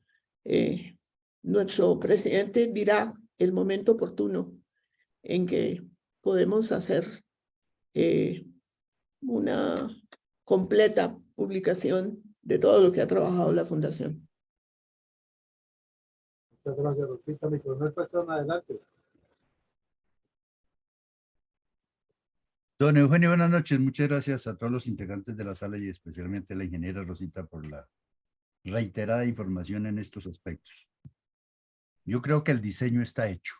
nuestro presidente dirá el momento oportuno en que podemos hacer una completa publicación de todo lo que ha trabajado la Fundación. Muchas gracias, Rosita. Mi primer persona, adelante. Don Eugenio, buenas noches. Muchas gracias a todos los integrantes de la sala y especialmente a la ingeniera Rosita por la reiterada información en estos aspectos. Yo creo que el diseño está hecho.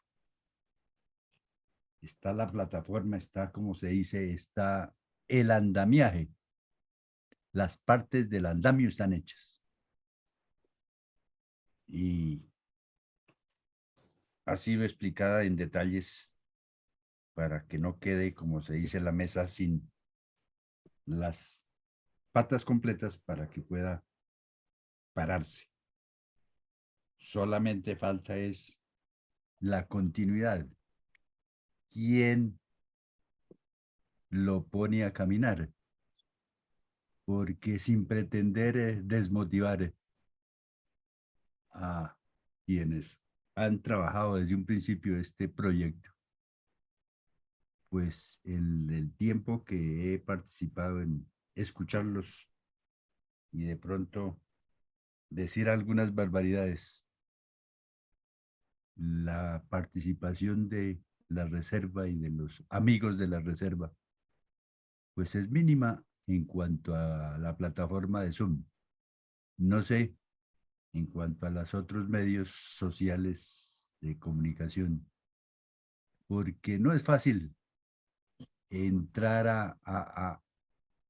Está la plataforma, está, como se dice, está el andamiaje. Las partes del andamio están hechas. Y ha sido explicada en detalles para que no quede, como se dice, la mesa sin las patas completas para que pueda pararse. Solamente falta es la continuidad. ¿Quién lo pone a caminar? Porque sin pretender desmotivar a quienes han trabajado desde un principio este proyecto, pues en el tiempo que he participado en escucharlos y de pronto decir algunas barbaridades, la participación de la reserva y de los amigos de la reserva, pues es mínima en cuanto a la plataforma de Zoom. No sé, en cuanto a los otros medios sociales de comunicación, porque no es fácil entrar a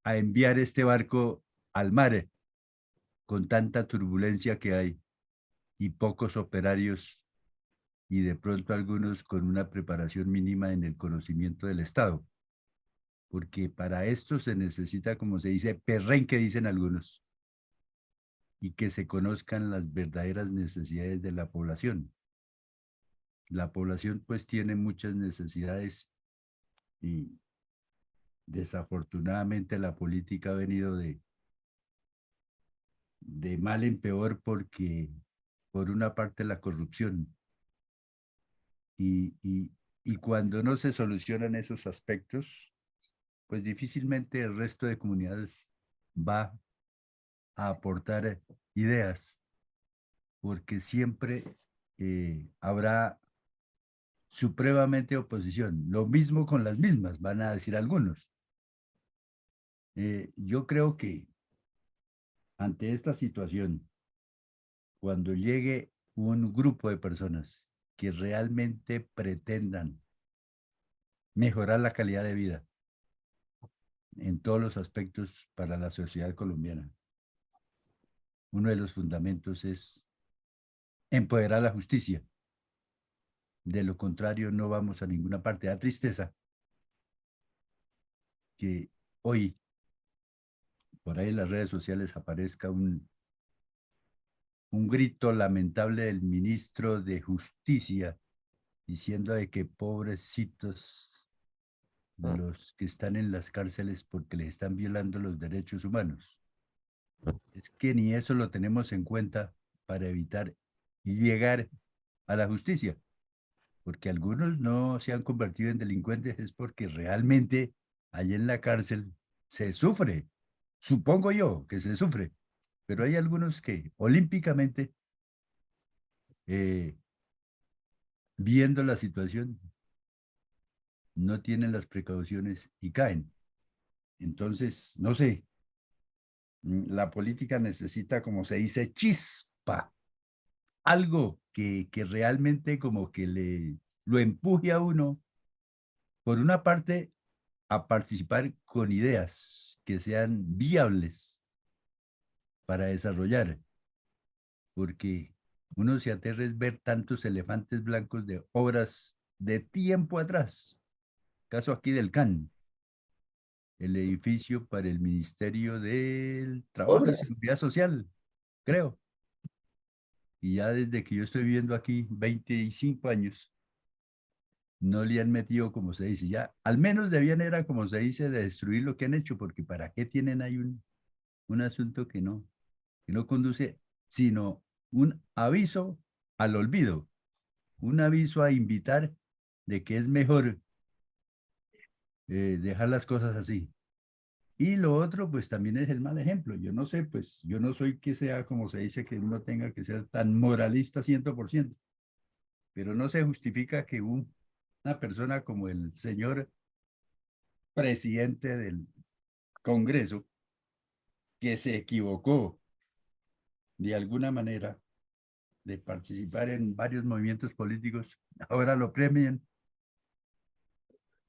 enviar este barco al mar con tanta turbulencia que hay y pocos operarios y de pronto algunos con una preparación mínima en el conocimiento del Estado. Porque para esto se necesita, como se dice, perrenque, dicen algunos, y que se conozcan las verdaderas necesidades de la población. La población pues tiene muchas necesidades y desafortunadamente la política ha venido de mal en peor porque por una parte la corrupción y cuando no se solucionan esos aspectos, pues difícilmente el resto de comunidades va a aportar ideas, porque siempre habrá supremamente oposición. Lo mismo con las mismas, van a decir algunos. Yo creo que ante esta situación, cuando llegue un grupo de personas que realmente pretendan mejorar la calidad de vida en todos los aspectos para la sociedad colombiana, uno de los fundamentos es empoderar la justicia. De lo contrario, no vamos a ninguna parte. Da tristeza que hoy por ahí en las redes sociales aparezca un grito lamentable del ministro de Justicia diciendo de que pobrecitos los que están en las cárceles porque les están violando los derechos humanos. Es que ni eso lo tenemos en cuenta para evitar llegar a la justicia, porque algunos no se han convertido en delincuentes es porque realmente allí en la cárcel se sufre, supongo yo que se sufre, pero hay algunos que olímpicamente, viendo la situación, no tienen las precauciones y caen. Entonces, no sé, la política necesita, como se dice, chispa, algo que realmente como que lo empuje a uno, por una parte, a participar con ideas que sean viables para desarrollar, porque uno se aterra es ver tantos elefantes blancos de obras de tiempo atrás. Caso aquí del CAN, el edificio para el Ministerio del Trabajo y Obras. Seguridad Social, creo. Y ya desde que yo estoy viviendo aquí, 25 años, no le han metido, como se dice, ya, al menos debían era, como se dice, de destruir lo que han hecho, porque ¿para qué tienen ahí un asunto que no conduce, sino un aviso al olvido, un aviso a invitar de que es mejor dejar las cosas así. Y lo otro, pues también es el mal ejemplo. Yo no sé, pues yo no soy que sea, como se dice, que uno tenga que ser tan moralista 100%, pero no se justifica que una persona como el señor presidente del Congreso, que se equivocó de alguna manera de participar en varios movimientos políticos, ahora lo premien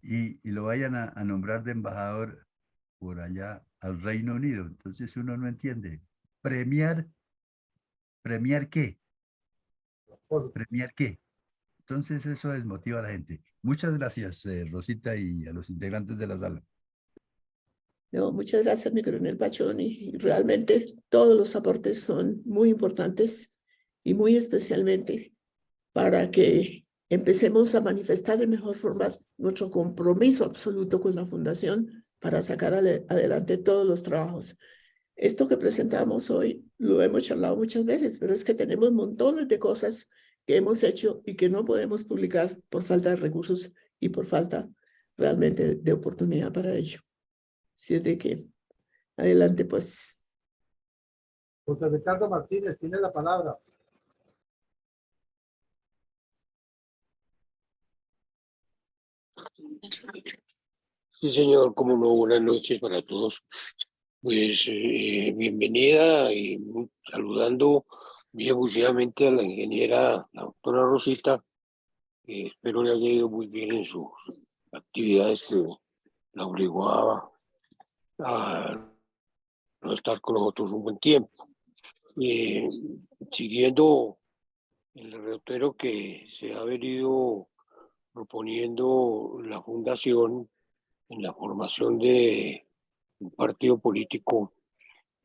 y lo vayan a nombrar de embajador por allá al Reino Unido. Entonces uno no entiende. ¿Premiar qué? ¿Premiar qué? Entonces eso desmotiva a la gente. Muchas gracias, Rosita, y a los integrantes de la sala. No, muchas gracias, mi coronel Pachón, y realmente todos los aportes son muy importantes y muy especialmente para que empecemos a manifestar de mejor forma nuestro compromiso absoluto con la Fundación para sacar adelante todos los trabajos. Esto que presentamos hoy lo hemos charlado muchas veces, pero es que tenemos montones de cosas que hemos hecho y que no podemos publicar por falta de recursos y por falta realmente de oportunidad para ello. Así es de que, adelante pues. José Ricardo Martínez tiene la palabra. Sí, señor, como no, buenas noches para todos. Pues bienvenida y saludando muy efusivamente a la ingeniera, la doctora Rosita, que espero le haya ido muy bien en sus actividades que la obligó a no estar con nosotros un buen tiempo. Siguiendo el derrotero que se ha venido proponiendo la Fundación en la formación de un partido político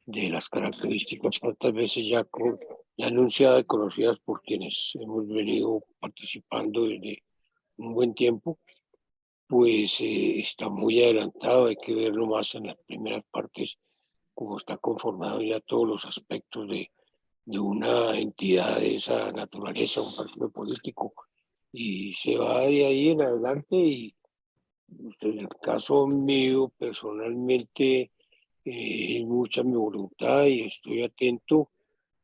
de las características tantas veces ya anunciadas y conocidas por quienes hemos venido participando desde un buen tiempo, pues está muy adelantado. Hay que verlo más en las primeras partes, cómo está conformado ya todos los aspectos de una entidad de esa naturaleza, un partido político, y se va de ahí en adelante. Y en el caso mío, personalmente, es mucha mi voluntad y estoy atento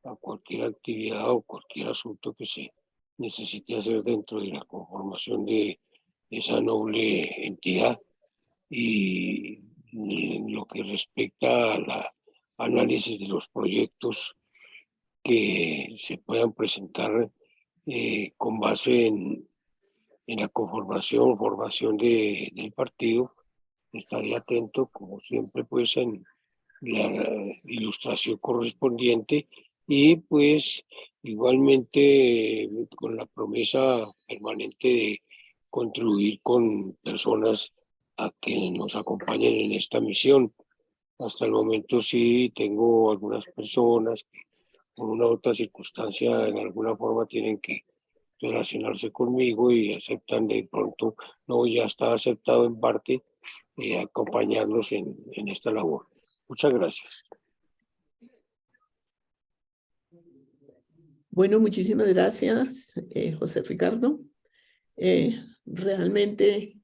a cualquier actividad o cualquier asunto que se necesite hacer dentro de la conformación de esa noble entidad. Y en lo que respecta al análisis de los proyectos que se puedan presentar con base en la formación del partido, estaré atento, como siempre, pues en la ilustración correspondiente y pues igualmente con la promesa permanente de contribuir con personas a que nos acompañen en esta misión. Hasta el momento sí tengo algunas personas que por una u otra circunstancia en alguna forma tienen que relacionarse conmigo y aceptan de pronto, no, ya está aceptado en parte, acompañarnos en esta labor. Muchas gracias. Bueno, muchísimas gracias, José Ricardo. Realmente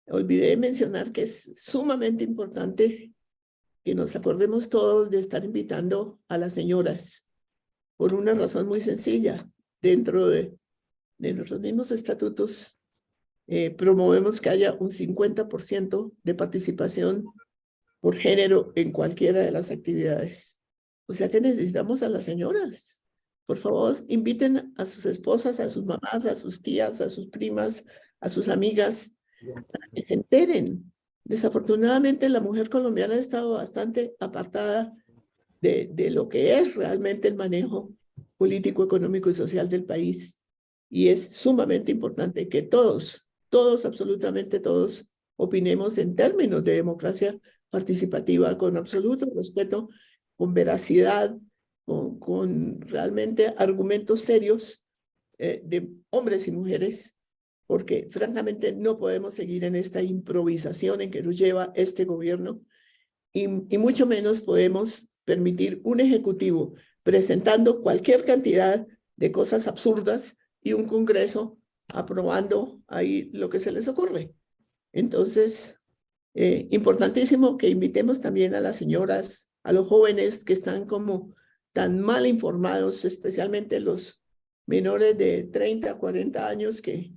olvidé mencionar que es sumamente importante que nos acordemos todos de estar invitando a las señoras por una razón muy sencilla. Dentro de nuestros mismos estatutos promovemos que haya un 50% de participación por género en cualquiera de las actividades. O sea que necesitamos a las señoras. Por favor, inviten a sus esposas, a sus mamás, a sus tías, a sus primas, a sus amigas, para que se enteren. Desafortunadamente, la mujer colombiana ha estado bastante apartada de lo que es realmente el manejo político, económico y social del país. Y es sumamente importante que todos, absolutamente todos, opinemos en términos de democracia participativa con absoluto respeto, con veracidad, con realmente argumentos serios de hombres y mujeres, porque francamente no podemos seguir en esta improvisación en que nos lleva este gobierno y mucho menos podemos permitir un ejecutivo presentando cualquier cantidad de cosas absurdas y un Congreso aprobando ahí lo que se les ocurre. Entonces, importantísimo que invitemos también a las señoras, a los jóvenes que están como tan mal informados, especialmente los menores de 30 a 40 años que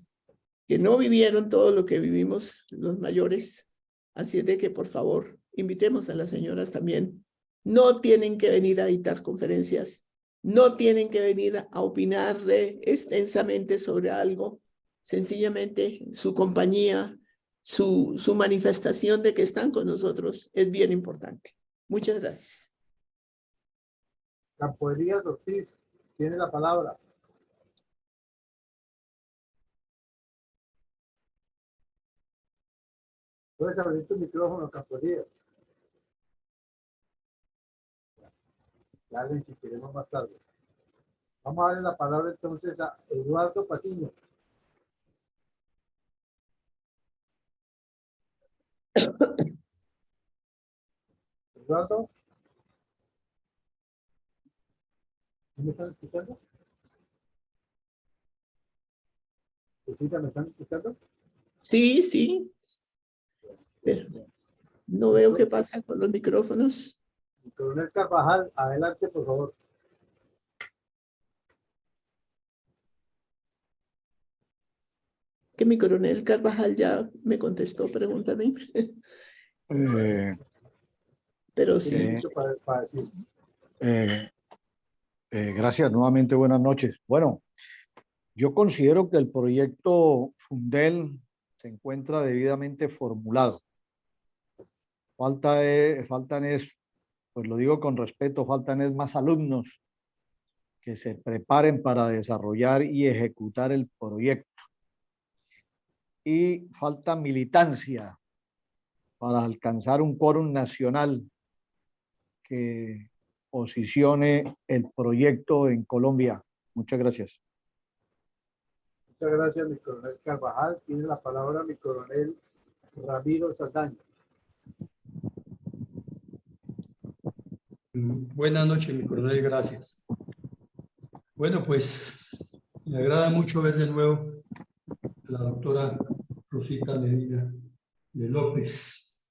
no vivieron todo lo que vivimos los mayores. Así es de que, por favor, invitemos a las señoras también. No tienen que venir a dictar conferencias, no tienen que venir a opinar extensamente sobre algo. Sencillamente su compañía, su manifestación de que están con nosotros es bien importante. Muchas gracias. Campo Elías Ortiz tiene la palabra. Puedes abrir tu micrófono, Campo Elías. Dale, si queremos más tarde. Vamos a darle la palabra entonces a Eduardo Patiño. Eduardo. ¿Me están escuchando? ¿Me están escuchando? Sí, sí. Pero no veo qué pasa con los micrófonos. Coronel Carvajal, adelante, por favor. Que mi coronel Carvajal ya me contestó, pregúntame. Pero sí. Gracias, nuevamente buenas noches. Bueno, yo considero que el proyecto Fundel se encuentra debidamente formulado. Faltan es, pues lo digo con respeto, faltan es más alumnos que se preparen para desarrollar y ejecutar el proyecto. Y falta militancia para alcanzar un quórum nacional que posicione el proyecto en Colombia. Muchas gracias. Muchas gracias, mi coronel Carvajal. Tiene la palabra mi coronel Ramiro Saldaña. Buenas noches, mi coronel, gracias. Bueno, pues me agrada mucho ver de nuevo a la doctora Rosita Medina de López,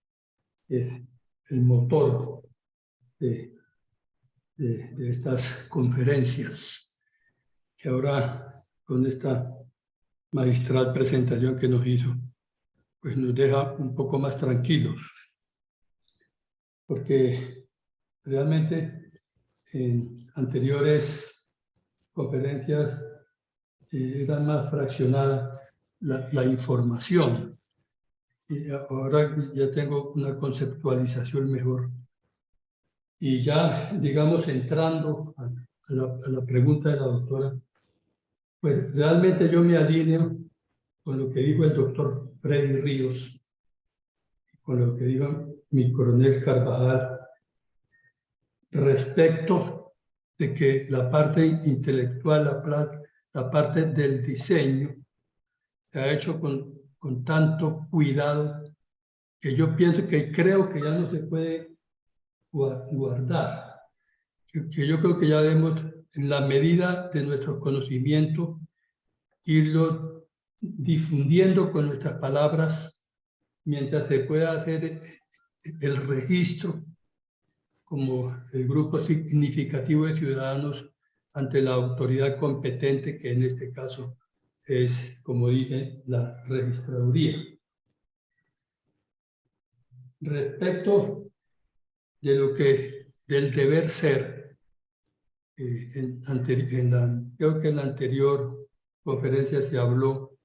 el motor de estas conferencias, que ahora con esta magistral presentación que nos hizo, pues nos deja un poco más tranquilos, porque realmente en anteriores conferencias era más fraccionada la información. Y ahora ya tengo una conceptualización mejor. Y ya, digamos, entrando a la pregunta de la doctora, pues realmente yo me alineo con lo que dijo el doctor Freddy Ríos, con lo que dijo mi coronel Carvajal, respecto de que la parte intelectual, la parte del diseño, se ha hecho con tanto cuidado que yo pienso que creo que ya no se puede guardar. Que yo creo que ya debemos, en la medida de nuestro conocimiento, irlo difundiendo con nuestras palabras mientras se pueda hacer el registro como el grupo significativo de ciudadanos ante la autoridad competente, que en este caso es, como dije, la registraduría. Respecto de lo que, del deber ser, creo que en la anterior conferencia se habló,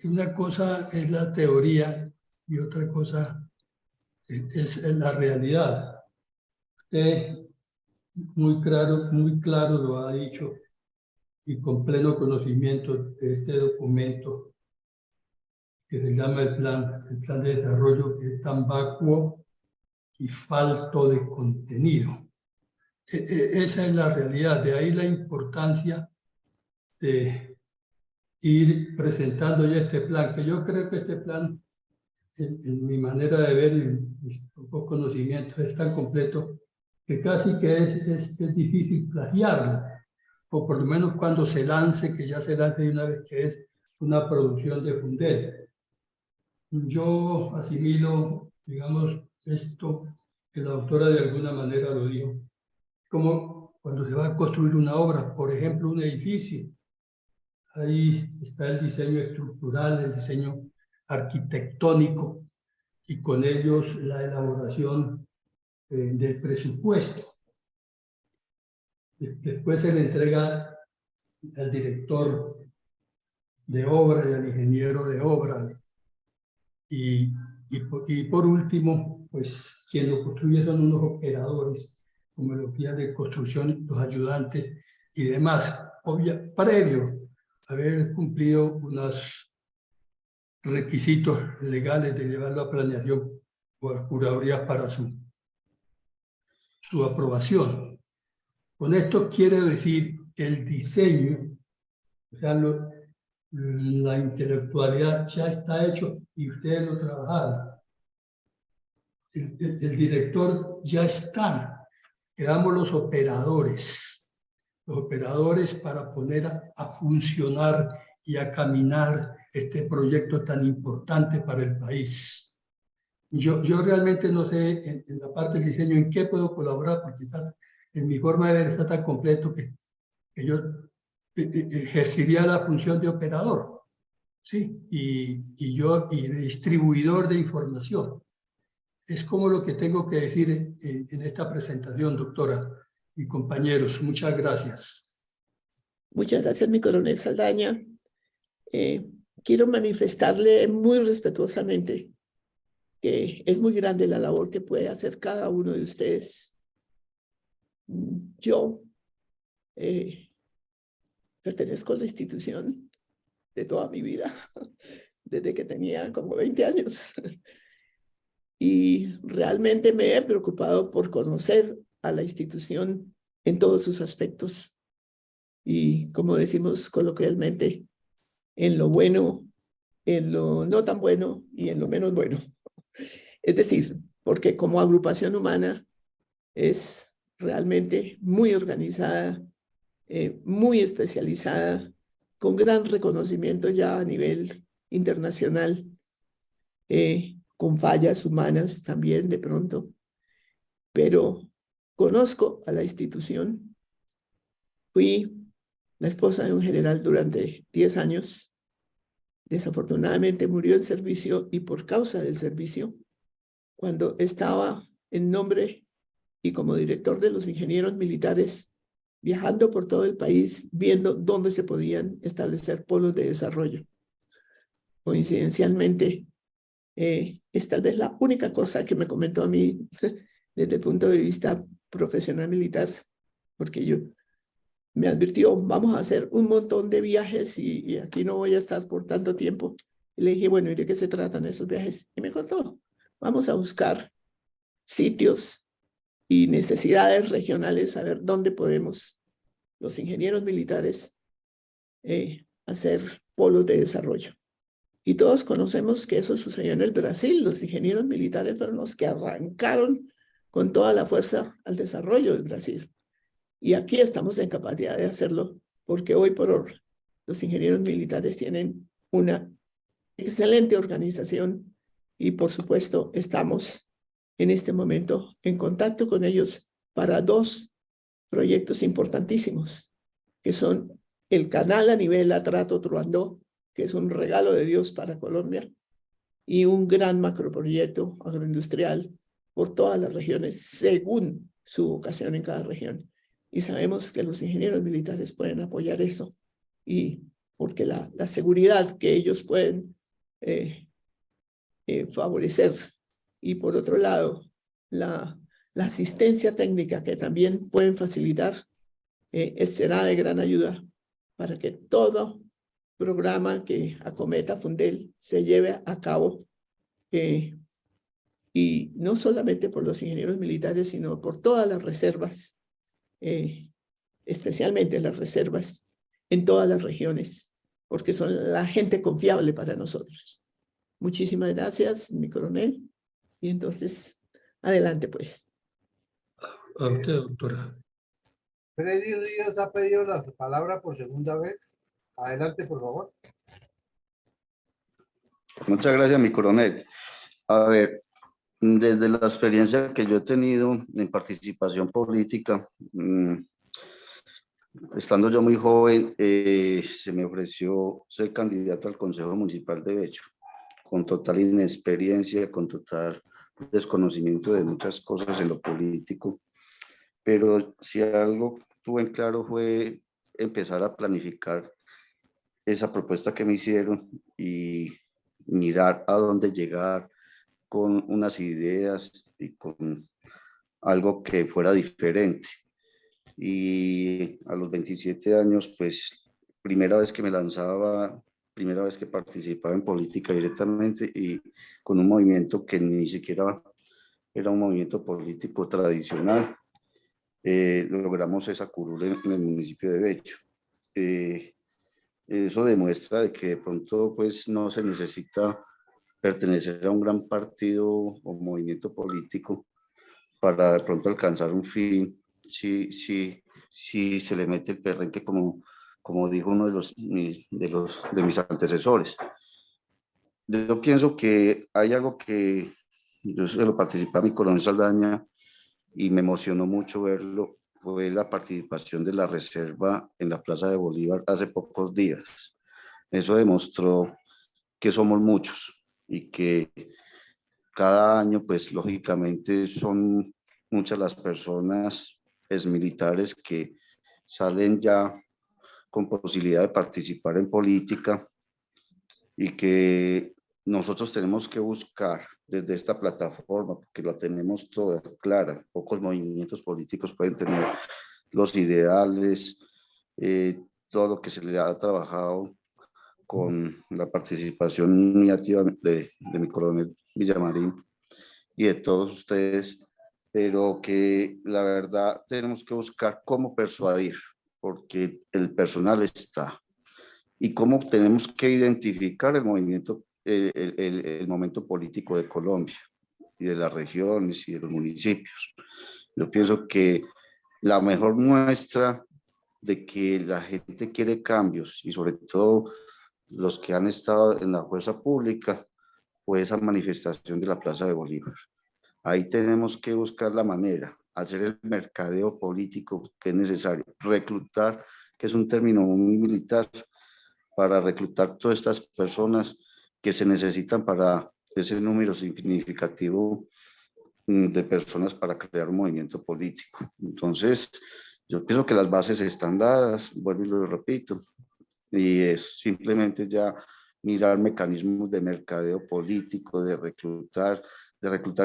una cosa es la teoría y otra cosa es la realidad. Muy claro lo ha dicho, y con pleno conocimiento de este documento que se llama el plan de desarrollo, que es tan vacuo y falto de contenido. Esa es la realidad, de ahí la importancia de ir presentando ya este plan, que yo creo que este plan, en mi manera de ver y mis pocos conocimientos, es tan completo que casi que es difícil plagiarlo, o por lo menos cuando se lance, que ya se lance de una vez, que es una producción de Fundel. Yo asimilo, digamos, esto que la doctora de alguna manera lo dijo, como cuando se va a construir una obra, por ejemplo, un edificio. Ahí está el diseño estructural, el diseño arquitectónico y con ellos la elaboración del presupuesto. Después se le entrega al director de obra y al ingeniero de obra. Y por último, pues quien lo construye son unos operadores, como los guías de construcción, los ayudantes y demás, previo a haber cumplido unos requisitos legales de llevarlo a planeación o a curaduría para su aprobación. Con esto quiero decir que el diseño, o sea, la intelectualidad ya está hecho y ustedes lo trabajaron. El director ya está. Quedamos los operadores para poner a funcionar y a caminar este proyecto tan importante para el país. Yo realmente no sé en la parte del diseño en qué puedo colaborar, porque en mi forma de ver está tan completo que yo ejercería la función de operador, ¿sí? Y de distribuidor de información. Es como lo que tengo que decir en esta presentación, doctora y compañeros. Muchas gracias. Muchas gracias, mi coronel Saldaña. Quiero manifestarle muy respetuosamente que es muy grande la labor que puede hacer cada uno de ustedes. Yo pertenezco a la institución de toda mi vida, desde que tenía como 20 años. Y realmente me he preocupado por conocer a la institución en todos sus aspectos. Y como decimos coloquialmente, en lo bueno, en lo no tan bueno y en lo menos bueno. Es decir, porque como agrupación humana es realmente muy organizada, muy especializada, con gran reconocimiento ya a nivel internacional, con fallas humanas también de pronto, pero conozco a la institución. Fui la esposa de un general durante 10 años. Desafortunadamente murió en servicio y por causa del servicio, cuando estaba en nombre y como director de los ingenieros militares, viajando por todo el país, viendo dónde se podían establecer polos de desarrollo. Coincidencialmente, es tal vez la única cosa que me comentó a mí desde el punto de vista profesional militar, porque me advirtió, vamos a hacer un montón de viajes y aquí no voy a estar por tanto tiempo. Y le dije, bueno, ¿y de qué se tratan esos viajes? Y me contó, vamos a buscar sitios y necesidades regionales, a ver dónde podemos los ingenieros militares hacer polos de desarrollo. Y todos conocemos que eso sucedió en el Brasil. Los ingenieros militares fueron los que arrancaron con toda la fuerza al desarrollo del Brasil. Y aquí estamos en capacidad de hacerlo, porque hoy por hoy los ingenieros militares tienen una excelente organización y por supuesto estamos en este momento en contacto con ellos para 2 proyectos importantísimos, que son el canal a nivel Atrato-Truandó, que es un regalo de Dios para Colombia, y un gran macroproyecto agroindustrial por todas las regiones, según su vocación en cada región. Y sabemos que los ingenieros militares pueden apoyar eso, y porque la seguridad que ellos pueden favorecer, y por otro lado, la asistencia técnica que también pueden facilitar, será de gran ayuda para que todo programa que acometa Fundel se lleve a cabo, y no solamente por los ingenieros militares, sino por todas las reservas, especialmente las reservas en todas las regiones, porque son la gente confiable para nosotros. Muchísimas gracias, mi coronel. Y entonces, adelante pues. A usted, doctora. Freddy Ríos ha pedido la palabra por segunda vez. Adelante, por favor. Muchas gracias, mi coronel. A ver, desde la experiencia que yo he tenido en participación política, estando yo muy joven, se me ofreció ser candidato al Consejo Municipal de Becho, con total inexperiencia, con total desconocimiento de muchas cosas en lo político, pero si algo tuve en claro fue empezar a planificar esa propuesta que me hicieron y mirar a dónde llegar con unas ideas y con algo que fuera diferente. Y a los 27 años, pues, primera vez que me lanzaba, primera vez que participaba en política directamente y con un movimiento que ni siquiera era un movimiento político tradicional. Logramos esa curul en el municipio de Becho. Eso demuestra de que de pronto, pues, no se necesita pertenecer a un gran partido o movimiento político para de pronto alcanzar un fin, si se le mete el perrenque, como dijo uno de mis antecesores. Yo pienso que hay algo que yo se lo participé a mi coronel Saldaña y me emocionó mucho verlo, fue la participación de la reserva en la Plaza de Bolívar hace pocos días. Eso demostró que somos muchos y que cada año, pues lógicamente son muchas las personas exmilitares que salen ya con posibilidad de participar en política y que nosotros tenemos que buscar desde esta plataforma, porque la tenemos toda clara. Pocos movimientos políticos pueden tener los ideales, todo lo que se le ha trabajado con la participación muy activa de mi coronel Villamarín y de todos ustedes, pero que la verdad tenemos que buscar cómo persuadir, porque el personal está, y cómo tenemos que identificar el movimiento, el momento político de Colombia y de las regiones y de los municipios. Yo pienso que la mejor muestra de que la gente quiere cambios y sobre todo los que han estado en la fuerza pública, fue esa manifestación de la Plaza de Bolívar. Ahí tenemos que buscar la manera, hacer el mercadeo político que es necesario, reclutar, que es un término muy militar, para reclutar todas estas personas que se necesitan para ese número significativo de personas para crear un movimiento político. Entonces, yo pienso que las bases están dadas, vuelvo y lo repito, y es simplemente ya mirar mecanismos de mercadeo político, de reclutar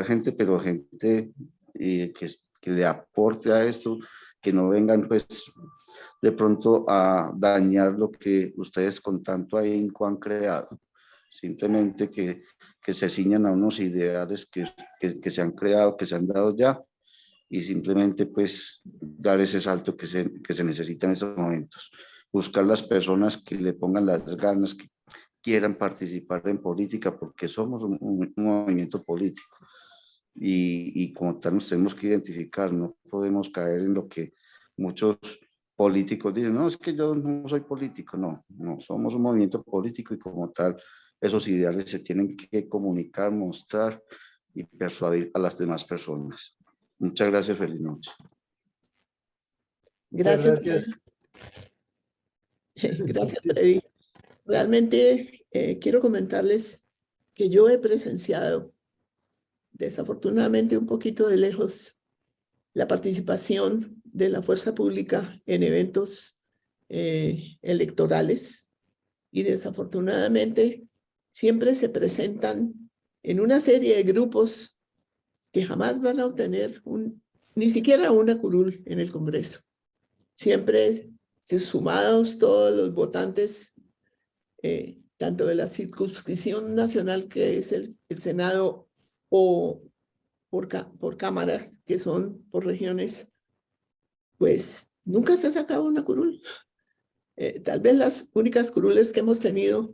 gente, pero gente que le aporte a esto, que no vengan pues de pronto a dañar lo que ustedes con tanto ahínco han creado. Simplemente que se ciñan a unos ideales que se han creado, que se han dado ya, y simplemente pues dar ese salto que se necesita en estos momentos. Buscar las personas que le pongan las ganas, que quieran participar en política, porque somos un movimiento político. Y como tal nos tenemos que identificar, no podemos caer en lo que muchos políticos dicen, no, es que yo no soy político, no, somos un movimiento político y como tal esos ideales se tienen que comunicar, mostrar y persuadir a las demás personas. Muchas gracias, feliz noche. Gracias, Gracias. Gracias, Freddy. Realmente quiero comentarles que yo he presenciado, desafortunadamente un poquito de lejos, la participación de la fuerza pública en eventos electorales y desafortunadamente siempre se presentan en una serie de grupos que jamás van a obtener ni siquiera una curul en el Congreso. Siempre sumados todos los votantes, tanto de la circunscripción nacional, que es el Senado, o por cámara, que son por regiones, pues nunca se ha sacado una curul. Tal vez las únicas curules que hemos tenido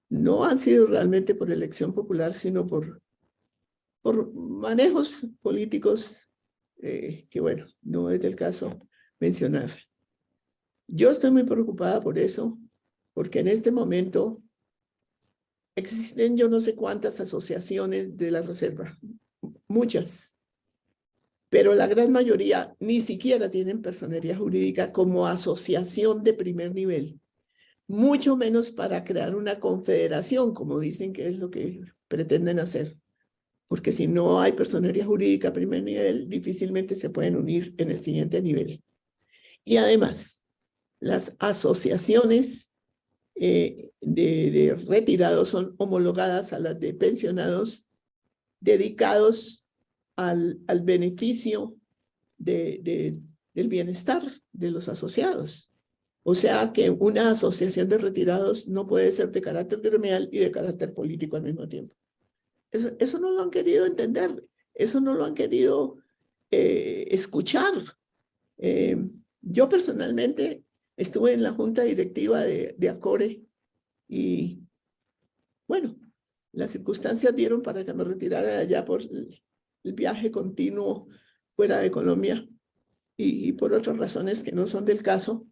no han sido realmente por elección popular, sino por manejos políticos, que bueno, no es del caso mencionar. Yo estoy muy preocupada por eso, porque en este momento existen yo no sé cuántas asociaciones de la Reserva, muchas, pero la gran mayoría ni siquiera tienen personería jurídica como asociación de primer nivel, mucho menos para crear una confederación, como dicen que es lo que pretenden hacer. Porque si no hay personería jurídica a primer nivel, difícilmente se pueden unir en el siguiente nivel. Y además, las asociaciones de retirados son homologadas a las de pensionados dedicados al beneficio del bienestar de los asociados. O sea que una asociación de retirados no puede ser de carácter gremial y de carácter político al mismo tiempo. Eso no lo han querido entender, eso no lo han querido escuchar. Yo personalmente estuve en la junta directiva de ACORE y, bueno, las circunstancias dieron para que me retirara de allá por el viaje continuo fuera de Colombia y por otras razones que no son del caso,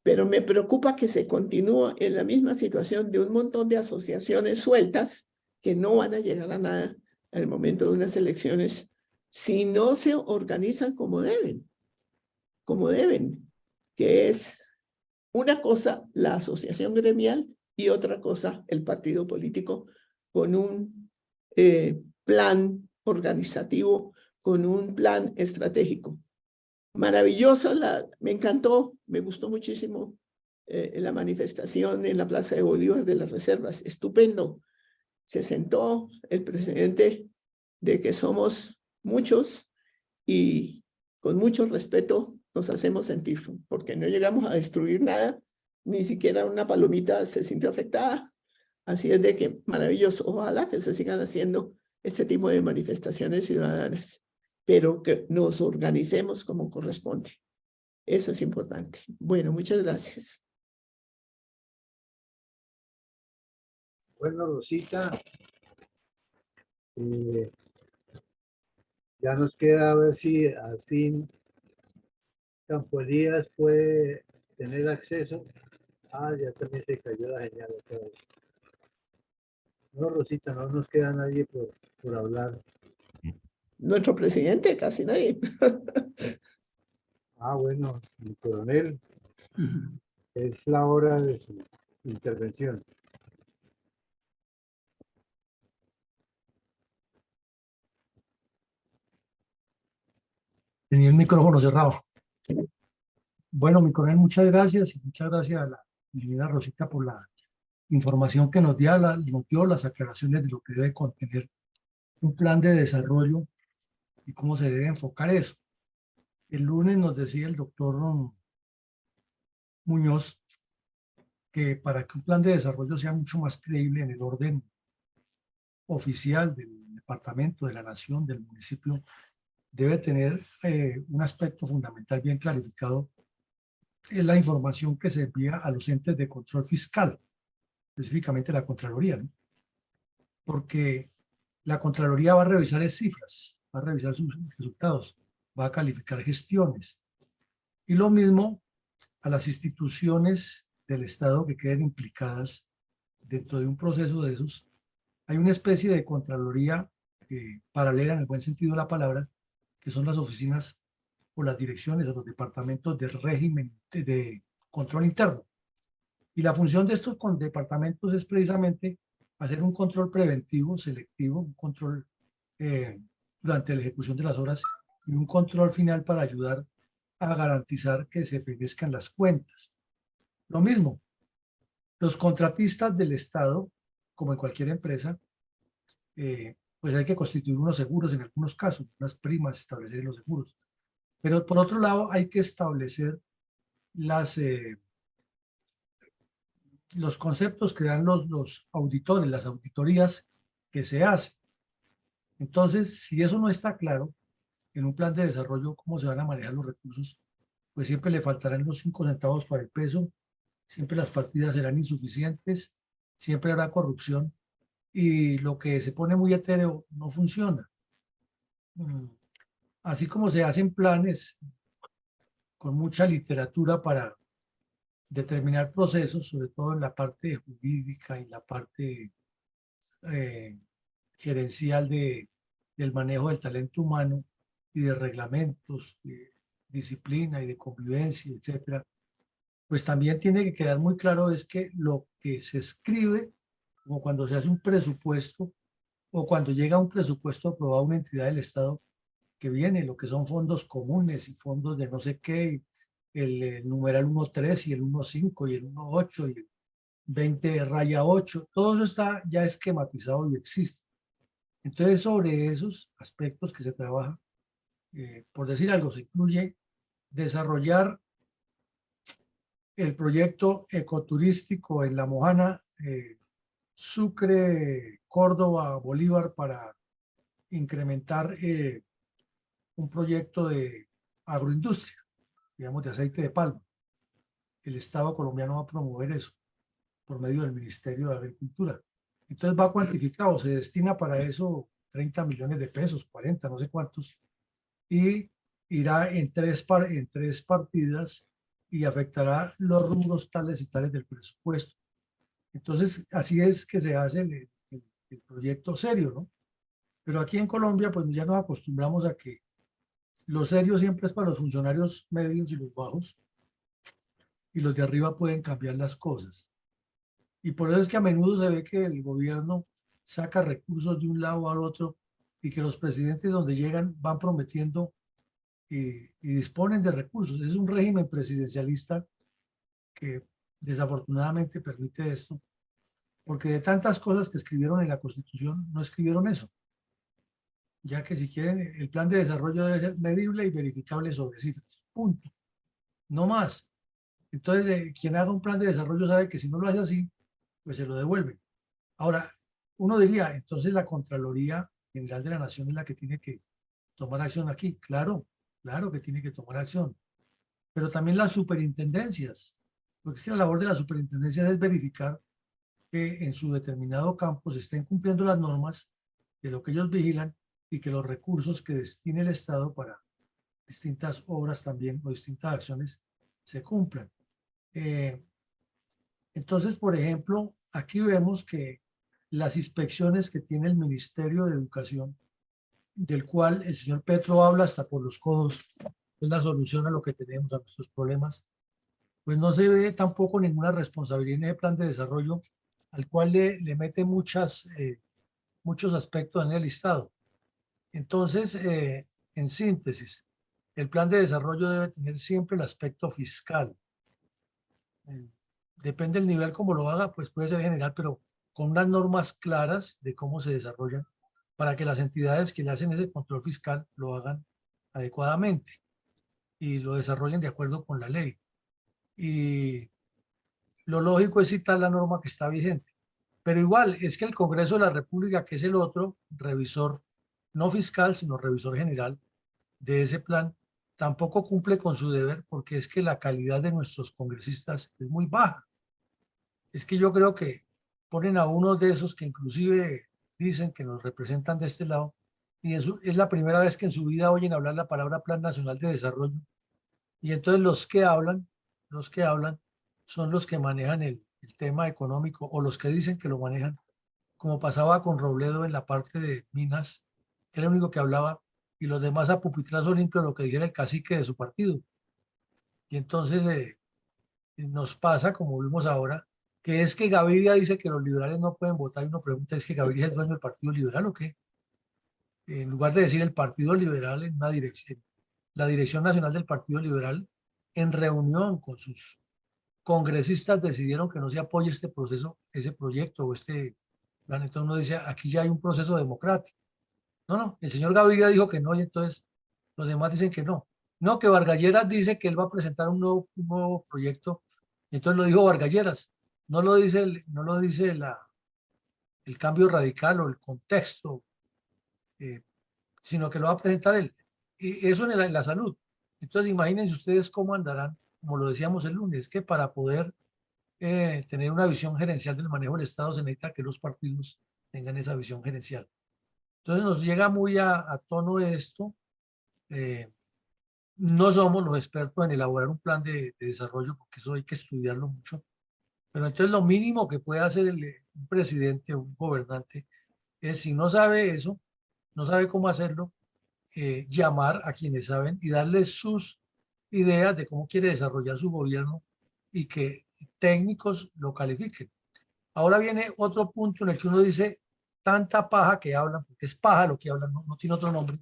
pero me preocupa que se continúe en la misma situación de un montón de asociaciones sueltas que no van a llegar a nada en el momento de unas elecciones si no se organizan como deben, que es una cosa la asociación gremial y otra cosa el partido político con un plan organizativo, con un plan estratégico. Maravillosa, me encantó, me gustó muchísimo la manifestación en la Plaza de Bolívar de las Reservas, estupendo. Se sentó el presidente de que somos muchos y con mucho respeto nos hacemos sentir, porque no llegamos a destruir nada, ni siquiera una palomita se sintió afectada. Así es de que maravilloso, ojalá que se sigan haciendo este tipo de manifestaciones ciudadanas, pero que nos organicemos como corresponde. Eso es importante. Bueno, muchas gracias. Bueno, Rosita, ya nos queda a ver si al fin Campo Elías puede tener acceso. Ah, ya también se cayó la señal otra vez. No, Rosita, no nos queda nadie por hablar. Nuestro presidente, casi nadie. Ah, bueno, el coronel, es la hora de su intervención. Tenía el micrófono cerrado. Bueno, mi coronel, muchas gracias y muchas gracias a la ingeniera Rosita por la información que nos dio, las aclaraciones de lo que debe contener un plan de desarrollo y cómo se debe enfocar eso. El lunes nos decía el doctor Muñoz que para que un plan de desarrollo sea mucho más creíble en el orden oficial del departamento, de la nación, del municipio, debe tener un aspecto fundamental bien clarificado, es la información que se envía a los entes de control fiscal, específicamente la Contraloría, ¿no? Porque la Contraloría va a revisar cifras, va a revisar sus resultados, va a calificar gestiones. Y lo mismo a las instituciones del Estado que queden implicadas dentro de un proceso de esos. Hay una especie de Contraloría paralela en el buen sentido de la palabra, que son las oficinas o las direcciones o los departamentos de régimen de control interno. Y la función de estos departamentos es precisamente hacer un control preventivo, selectivo, un control durante la ejecución de las obras y un control final para ayudar a garantizar que se fenezcan las cuentas. Lo mismo, los contratistas del Estado, como en cualquier empresa, pues hay que constituir unos seguros en algunos casos, unas primas, establecer los seguros. Pero por otro lado hay que establecer los conceptos que dan los auditores, las auditorías que se hacen. Entonces, si eso no está claro, en un plan de desarrollo, cómo se van a manejar los recursos, pues siempre le faltarán los 5 centavos para el peso, siempre las partidas serán insuficientes, siempre habrá corrupción y lo que se pone muy etéreo no funciona. Así como se hacen planes con mucha literatura para determinar procesos, sobre todo en la parte jurídica y la parte gerencial del manejo del talento humano y de reglamentos, de disciplina y de convivencia, etcétera, pues también tiene que quedar muy claro es que lo que se escribe, como cuando se hace un presupuesto o cuando llega un presupuesto aprobado a una entidad del Estado, que viene, lo que son fondos comunes y fondos de no sé qué, el numeral 1.3 y el 1.5 y el 1.8 y el 20-8, todo eso está ya esquematizado y existe. Entonces, sobre esos aspectos que se trabaja, por decir algo, se incluye desarrollar el proyecto ecoturístico en La Mojana, Sucre, Córdoba, Bolívar, para incrementar un proyecto de agroindustria, digamos, de aceite de palma. El Estado colombiano va a promover eso por medio del Ministerio de Agricultura. Entonces va cuantificado, se destina para eso 30 millones de pesos, 40, no sé cuántos, y irá en tres partidas y afectará los rubros tales y tales del presupuesto. Entonces, así es que se hace el proyecto serio, ¿no? Pero aquí en Colombia, pues ya nos acostumbramos a que lo serio siempre es para los funcionarios medios y los bajos, y los de arriba pueden cambiar las cosas. Y por eso es que a menudo se ve que el gobierno saca recursos de un lado al otro y que los presidentes donde llegan van prometiendo y disponen de recursos. Es un régimen presidencialista que desafortunadamente permite esto, porque de tantas cosas que escribieron en la Constitución, no escribieron eso. Ya que si quieren, el plan de desarrollo debe ser medible y verificable sobre cifras. Punto. No más. Entonces, quien haga un plan de desarrollo sabe que si no lo hace así, pues se lo devuelven. Ahora, uno diría, entonces la Contraloría General de la Nación es la que tiene que tomar acción aquí. Claro, claro que tiene que tomar acción. Pero también las superintendencias, porque es que la labor de las superintendencias es verificar que en su determinado campo se estén cumpliendo las normas de lo que ellos vigilan y que los recursos que destine el Estado para distintas obras también o distintas acciones se cumplan. Entonces, por ejemplo, aquí vemos que las inspecciones que tiene el Ministerio de Educación, del cual el señor Petro habla hasta por los codos, es la solución a lo que tenemos, a nuestros problemas, pues no se ve tampoco ninguna responsabilidad en ese plan de desarrollo al cual le mete muchos aspectos en el listado. Entonces, en síntesis, el plan de desarrollo debe tener siempre el aspecto fiscal. Depende del nivel como lo haga, pues puede ser general, pero con unas normas claras de cómo se desarrollan para que las entidades que le hacen ese control fiscal lo hagan adecuadamente y lo desarrollen de acuerdo con la ley. Y lo lógico es citar la norma que está vigente. Pero igual, es que el Congreso de la República, que es el otro revisor, no fiscal, sino revisor general de ese plan, tampoco cumple con su deber porque es que la calidad de nuestros congresistas es muy baja. Es que yo creo que ponen a uno de esos que inclusive dicen que nos representan de este lado y eso es la primera vez que en su vida oyen hablar la palabra Plan Nacional de Desarrollo. Y entonces los que hablan son los que manejan el tema económico o los que dicen que lo manejan, como pasaba con Robledo en la parte de Minas, que era el único que hablaba, y los demás a pupitrazo limpio lo que dijera el cacique de su partido. Y entonces nos pasa, como vimos ahora, que es que Gaviria dice que los liberales no pueden votar y uno pregunta, ¿es que Gaviria es el dueño del Partido Liberal o qué? En lugar de decir el Partido Liberal en una dirección, la Dirección Nacional del Partido Liberal, en reunión con sus congresistas decidieron que no se apoye este proceso, ese proyecto o este plan. Entonces uno dice, aquí ya hay un proceso democrático. No, el señor Gaviria dijo que no y entonces los demás dicen que no. No, que Vargas Lleras dice que él va a presentar un nuevo proyecto y entonces lo dijo Vargas Lleras. No lo dice, el cambio radical o el contexto, sino que lo va a presentar él. Y eso en la salud. Entonces imagínense ustedes cómo andarán, como lo decíamos el lunes, que para poder tener una visión gerencial del manejo del Estado se necesita que los partidos tengan esa visión gerencial. Entonces nos llega muy a tono esto, No somos los expertos en elaborar un plan de desarrollo, porque eso hay que estudiarlo mucho. Pero entonces lo mínimo que puede hacer un presidente o un gobernante es, si no sabe eso, no sabe cómo hacerlo, llamar a quienes saben y darles sus ideas de cómo quiere desarrollar su gobierno y que técnicos lo califiquen. Ahora viene otro punto en el que uno dice, tanta paja que hablan, porque es paja lo que hablan, no tiene otro nombre,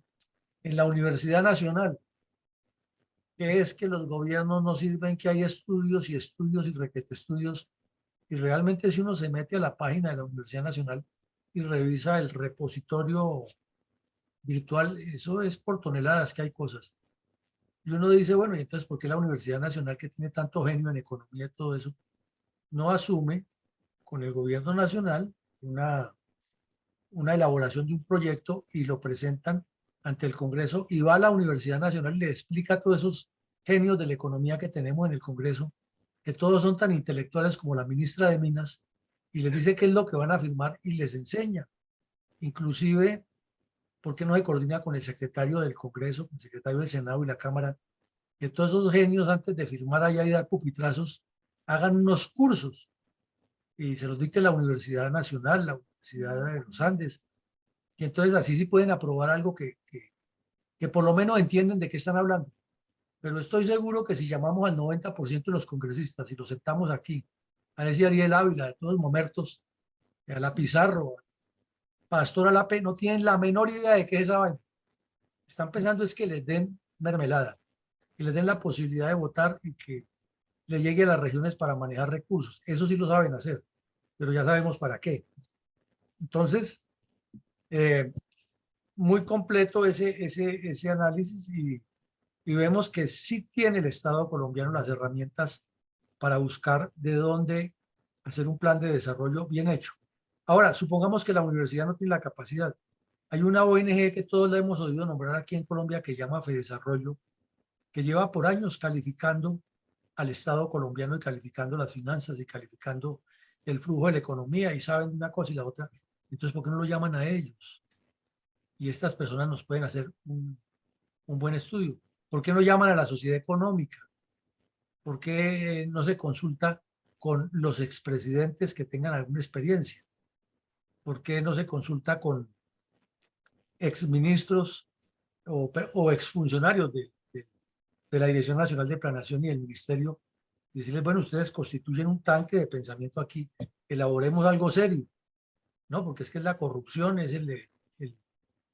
en la Universidad Nacional, que es que los gobiernos no sirven, que hay estudios y estudios y requete estudios, y realmente si uno se mete a la página de la Universidad Nacional y revisa el repositorio virtual, eso es por toneladas que hay cosas. Y uno dice, bueno, ¿y entonces por qué la Universidad Nacional, que tiene tanto genio en economía y todo eso, no asume con el gobierno nacional una elaboración de un proyecto y lo presentan ante el Congreso, y va a la Universidad Nacional y le explica a todos esos genios de la economía que tenemos en el Congreso, que todos son tan intelectuales como la ministra de Minas, y les dice qué es lo que van a firmar y les enseña? Inclusive, ¿por qué no se coordina con el secretario del Congreso, con el secretario del Senado y la Cámara, que todos esos genios, antes de firmar allá y dar pupitrazos, hagan unos cursos y se los dicte la Universidad Nacional, la Universidad de los Andes, y entonces así sí pueden aprobar algo que por lo menos entienden de qué están hablando? Pero estoy seguro que si llamamos al 90% de los congresistas y los sentamos aquí, a ese Ariel Ávila, de todos los momentos, a la Pizarro, Pastor Alape, no tienen la menor idea de qué es esa vaina. Están pensando es que les den mermelada, que les den la posibilidad de votar y que le llegue a las regiones para manejar recursos. Eso sí lo saben hacer, pero ya sabemos para qué. Entonces, muy completo ese análisis, y vemos que sí tiene el Estado colombiano las herramientas para buscar de dónde hacer un plan de desarrollo bien hecho. Ahora, supongamos que la universidad no tiene la capacidad. Hay una ONG que todos la hemos oído nombrar aquí en Colombia, que llama Fedesarrollo, que lleva por años calificando al Estado colombiano y calificando las finanzas y calificando el flujo de la economía, y saben una cosa y la otra. Entonces, ¿por qué no lo llaman a ellos? Y estas personas nos pueden hacer un buen estudio. ¿Por qué no llaman a la sociedad económica? ¿Por qué no se consulta con los expresidentes que tengan alguna experiencia? ¿Por qué no se consulta con exministros o exfuncionarios de la Dirección Nacional de Planeación y del Ministerio? Y decirles, bueno, ustedes constituyen un tanque de pensamiento aquí, elaboremos algo serio, ¿no? Porque es que es la corrupción, es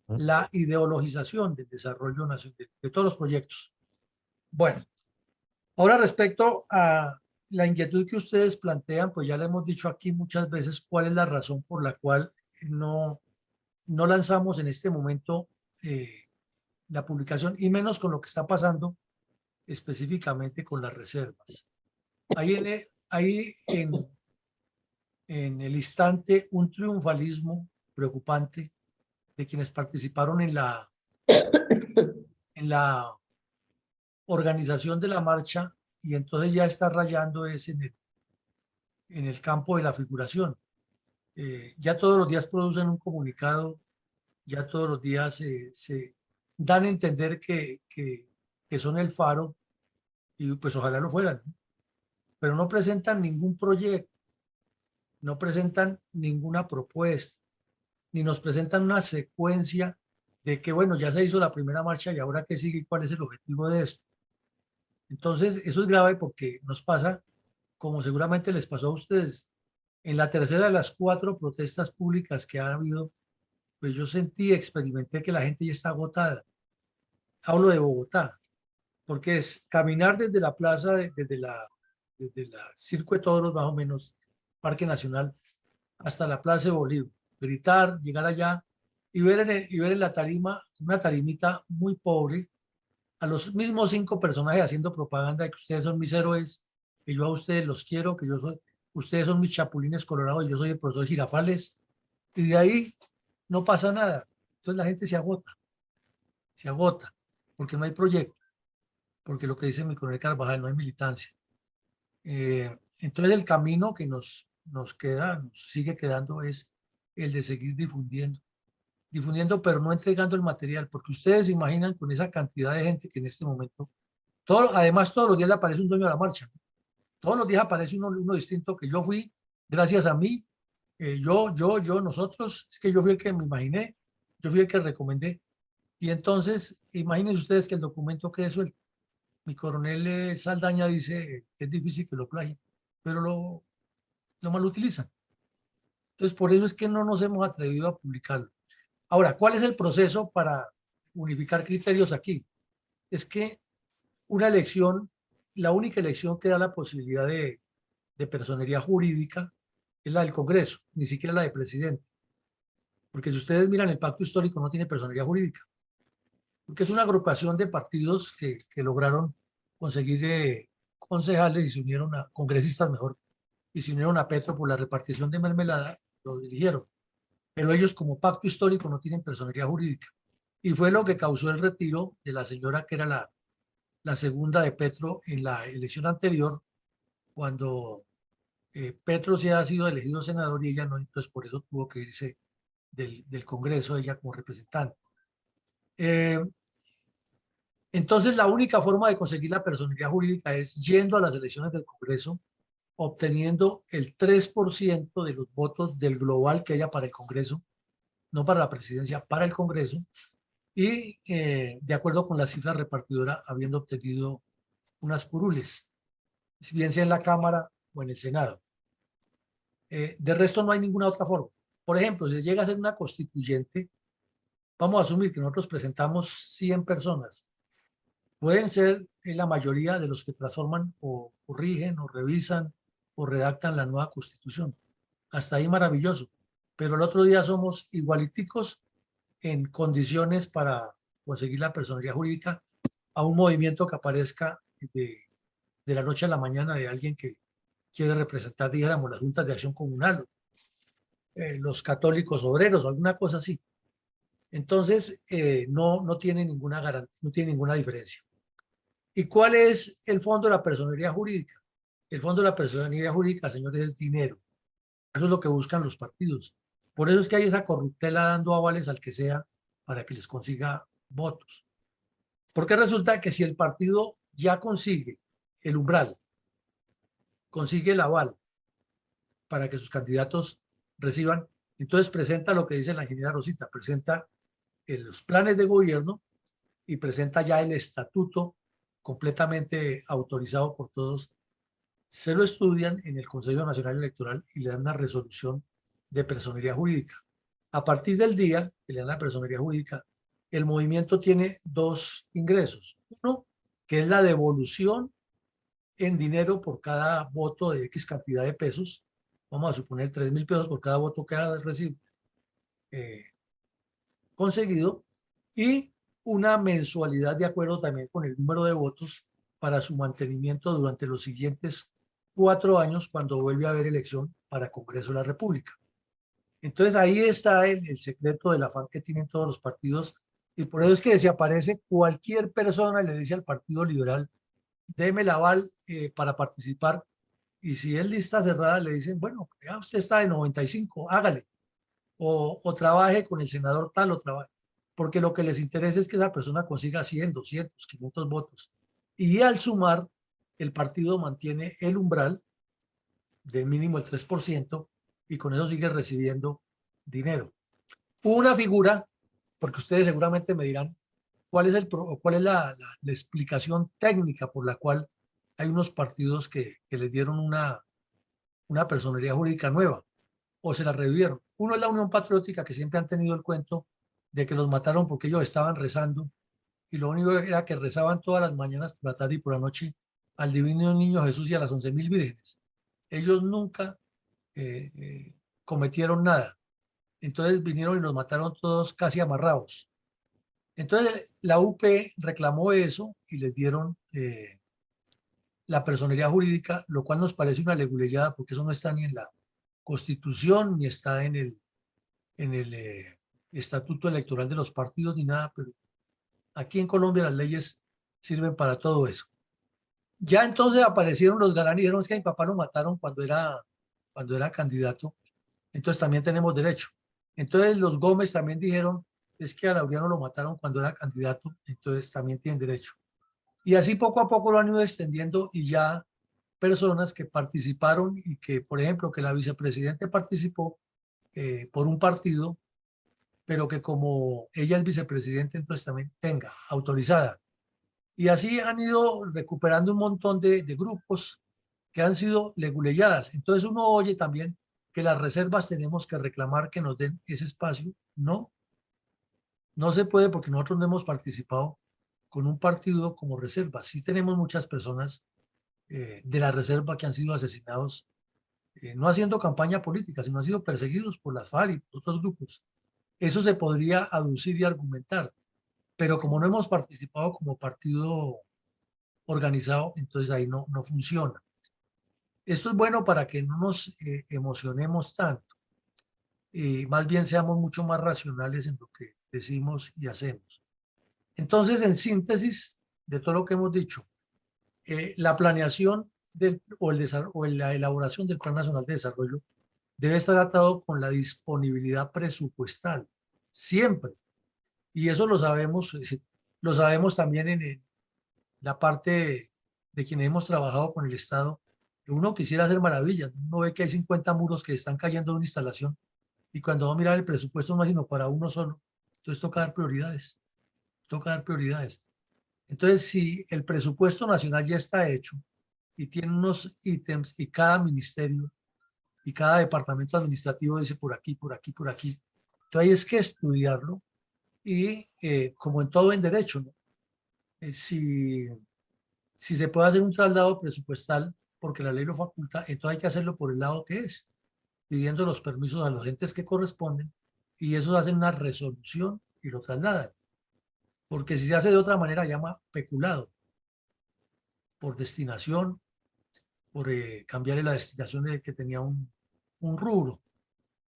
la ideologización del desarrollo nacional, de todos los proyectos. Bueno, ahora respecto a la inquietud que ustedes plantean, pues ya le hemos dicho aquí muchas veces cuál es la razón por la cual no lanzamos en este momento la publicación, y menos con lo que está pasando específicamente con las reservas. Hay en el instante un triunfalismo preocupante de quienes participaron en la organización de la marcha, y entonces ya está rayando es en el campo de la figuración. Ya todos los días producen un comunicado, ya todos los días se dan a entender que son el faro, y pues ojalá lo fueran, ¿no? Pero no presentan ningún proyecto, no presentan ninguna propuesta, ni nos presentan una secuencia de que, bueno, ya se hizo la primera marcha y ahora qué sigue y cuál es el objetivo de esto. Entonces, eso es grave porque nos pasa, como seguramente les pasó a ustedes, en la tercera de las 4 protestas públicas que ha habido, pues yo experimenté que la gente ya está agotada. Hablo de Bogotá, porque es caminar desde la plaza, desde la Circo de Toros, más o menos, Parque Nacional, hasta la Plaza de Bolívar, gritar, llegar allá y ver en la tarima, una tarimita muy pobre, a los mismos 5 personajes haciendo propaganda de que ustedes son mis héroes, que yo a ustedes los quiero, que ustedes son mis chapulines colorados y yo soy el profesor Girafales, y de ahí no pasa nada. Entonces la gente se agota, porque no hay proyecto, porque lo que dice mi coronel Carvajal, no hay militancia. Entonces el camino que nos sigue quedando es el de seguir difundiendo difundiendo, pero no entregando el material, porque ustedes se imaginan con esa cantidad de gente que en este momento, además todos los días le aparece un dueño de la marcha, ¿no? Todos los días aparece uno distinto, que yo fui, gracias a mí, nosotros, es que yo fui el que me imaginé, yo fui el que recomendé. Y entonces, imagínense ustedes que el documento quede suelto. Mi coronel Saldaña dice que es difícil que lo plagien, pero lo mal utilizan. Entonces, por eso es que no nos hemos atrevido a publicarlo. Ahora, ¿cuál es el proceso para unificar criterios aquí? Es que una elección, la única elección que da la posibilidad de personería jurídica es la del Congreso, ni siquiera la de presidente. Porque si ustedes miran, el pacto histórico no tiene personería jurídica, porque es una agrupación de partidos que lograron conseguir concejales y se unieron a congresistas mejor, y se unieron a Petro por la repartición de mermelada, lo dirigieron. Pero ellos como pacto histórico no tienen personería jurídica. Y fue lo que causó el retiro de la señora que era la segunda de Petro en la elección anterior, cuando Petro se ha sido elegido senador y ella no, entonces por eso tuvo que irse del Congreso, ella como representante. Entonces la única forma de conseguir la personería jurídica es yendo a las elecciones del Congreso, obteniendo el 3% de los votos del global que haya para el Congreso, no para la presidencia, para el Congreso, y de acuerdo con la cifra repartidora, habiendo obtenido unas curules, bien sea en la Cámara o en el Senado. De resto no hay ninguna otra forma. Por ejemplo, si llega a ser una constituyente, vamos a asumir que nosotros presentamos 100 personas. Pueden ser la mayoría de los que transforman o corrigen o revisan o redactan la nueva constitución. Hasta ahí maravilloso. Pero el otro día somos igualiticos en condiciones para conseguir la personería jurídica a un movimiento que aparezca de la noche a la mañana de alguien que quiere representar, digamos, las juntas de acción comunal, los católicos obreros o alguna cosa así. Entonces, no tiene ninguna garantía, no tiene ninguna diferencia. ¿Y cuál es el fondo de la personería jurídica? El fondo de la personería jurídica, señores, es dinero. Eso es lo que buscan los partidos. Por eso es que hay esa corruptela dando avales al que sea para que les consiga votos. Porque resulta que si el partido ya consigue el umbral, consigue el aval para que sus candidatos reciban, entonces presenta lo que dice la ingeniera Rosita, presenta los planes de gobierno y presenta ya el estatuto completamente autorizado por todos. Se lo estudian en el Consejo Nacional Electoral y le dan una resolución de personería jurídica. A partir del día que le dan la personería jurídica, el movimiento tiene dos ingresos. Uno, que es la devolución en dinero por cada voto de X cantidad de pesos. Vamos a suponer 3.000 pesos por cada voto que ha recibido, conseguido, y una mensualidad de acuerdo también con el número de votos para su mantenimiento durante los siguientes 4 años cuando vuelve a haber elección para Congreso de la República. Entonces ahí está el secreto del afán que tienen todos los partidos, y por eso es que si aparece cualquier persona y le dice al Partido Liberal, déme el aval para participar, y si es lista cerrada le dicen, bueno, ya usted está de 95, hágale, o trabaje con el senador tal o trabaje, porque lo que les interesa es que esa persona consiga 100, 200, 500 votos, y al sumar el partido mantiene el umbral de mínimo el 3%, y con eso sigue recibiendo dinero. Una figura, porque ustedes seguramente me dirán, ¿cuál es la explicación técnica por la cual hay unos partidos que les dieron una personería jurídica nueva o se la revivieron? Uno es la Unión Patriótica, que siempre han tenido el cuento de que los mataron porque ellos estaban rezando y lo único era que rezaban todas las mañanas, por la tarde y por la noche al Divino Niño Jesús y a las 11.000 vírgenes. Ellos nunca cometieron nada. Entonces vinieron y nos mataron todos casi amarrados. Entonces la UP reclamó eso y les dieron la personería jurídica, lo cual nos parece una leguleyada porque eso no está ni en la Constitución ni está en el Estatuto Electoral de los partidos ni nada, pero aquí en Colombia las leyes sirven para todo eso. Ya entonces aparecieron los galanes y dijeron, es que a mi papá lo mataron cuando era candidato, entonces también tenemos derecho. Entonces los Gómez también dijeron, es que a Laureano lo mataron cuando era candidato, entonces también tienen derecho. Y así poco a poco lo han ido extendiendo y ya personas que participaron y que, por ejemplo, que la vicepresidenta participó por un partido, pero que como ella es vicepresidente, entonces también tenga autorizada. Y así han ido recuperando un montón de grupos que han sido leguleyadas. Entonces uno oye también que las reservas tenemos que reclamar que nos den ese espacio. No, no se puede porque nosotros no hemos participado con un partido como reserva. Sí tenemos muchas personas de la reserva que han sido asesinados, no haciendo campaña política, sino han sido perseguidos por las FARC y por otros grupos. Eso se podría aducir y argumentar, pero como no hemos participado como partido organizado, entonces ahí no funciona. Esto es bueno para que no nos emocionemos tanto, más bien seamos mucho más racionales en lo que decimos y hacemos. Entonces, en síntesis de todo lo que hemos dicho, la planeación o la elaboración del Plan Nacional de Desarrollo debe estar atado con la disponibilidad presupuestal, siempre. Y eso lo sabemos también en la parte de quienes hemos trabajado con el Estado, que uno quisiera hacer maravillas. Uno ve que hay 50 muros que están cayendo de una instalación y cuando va a mirar el presupuesto no es sino para uno solo. Entonces toca dar prioridades, toca dar prioridades. Entonces, si el presupuesto nacional ya está hecho y tiene unos ítems y cada ministerio y cada departamento administrativo dice por aquí, por aquí, por aquí, entonces hay es que estudiarlo y como en todo en derecho, ¿no? Si se puede hacer un traslado presupuestal porque la ley lo faculta, entonces hay que hacerlo por el lado que es, pidiendo los permisos a los entes que corresponden y esos hacen una resolución y lo trasladan. Porque si se hace de otra manera, llama peculado, por destinación, por cambiarle la destinación de que tenía un rubro.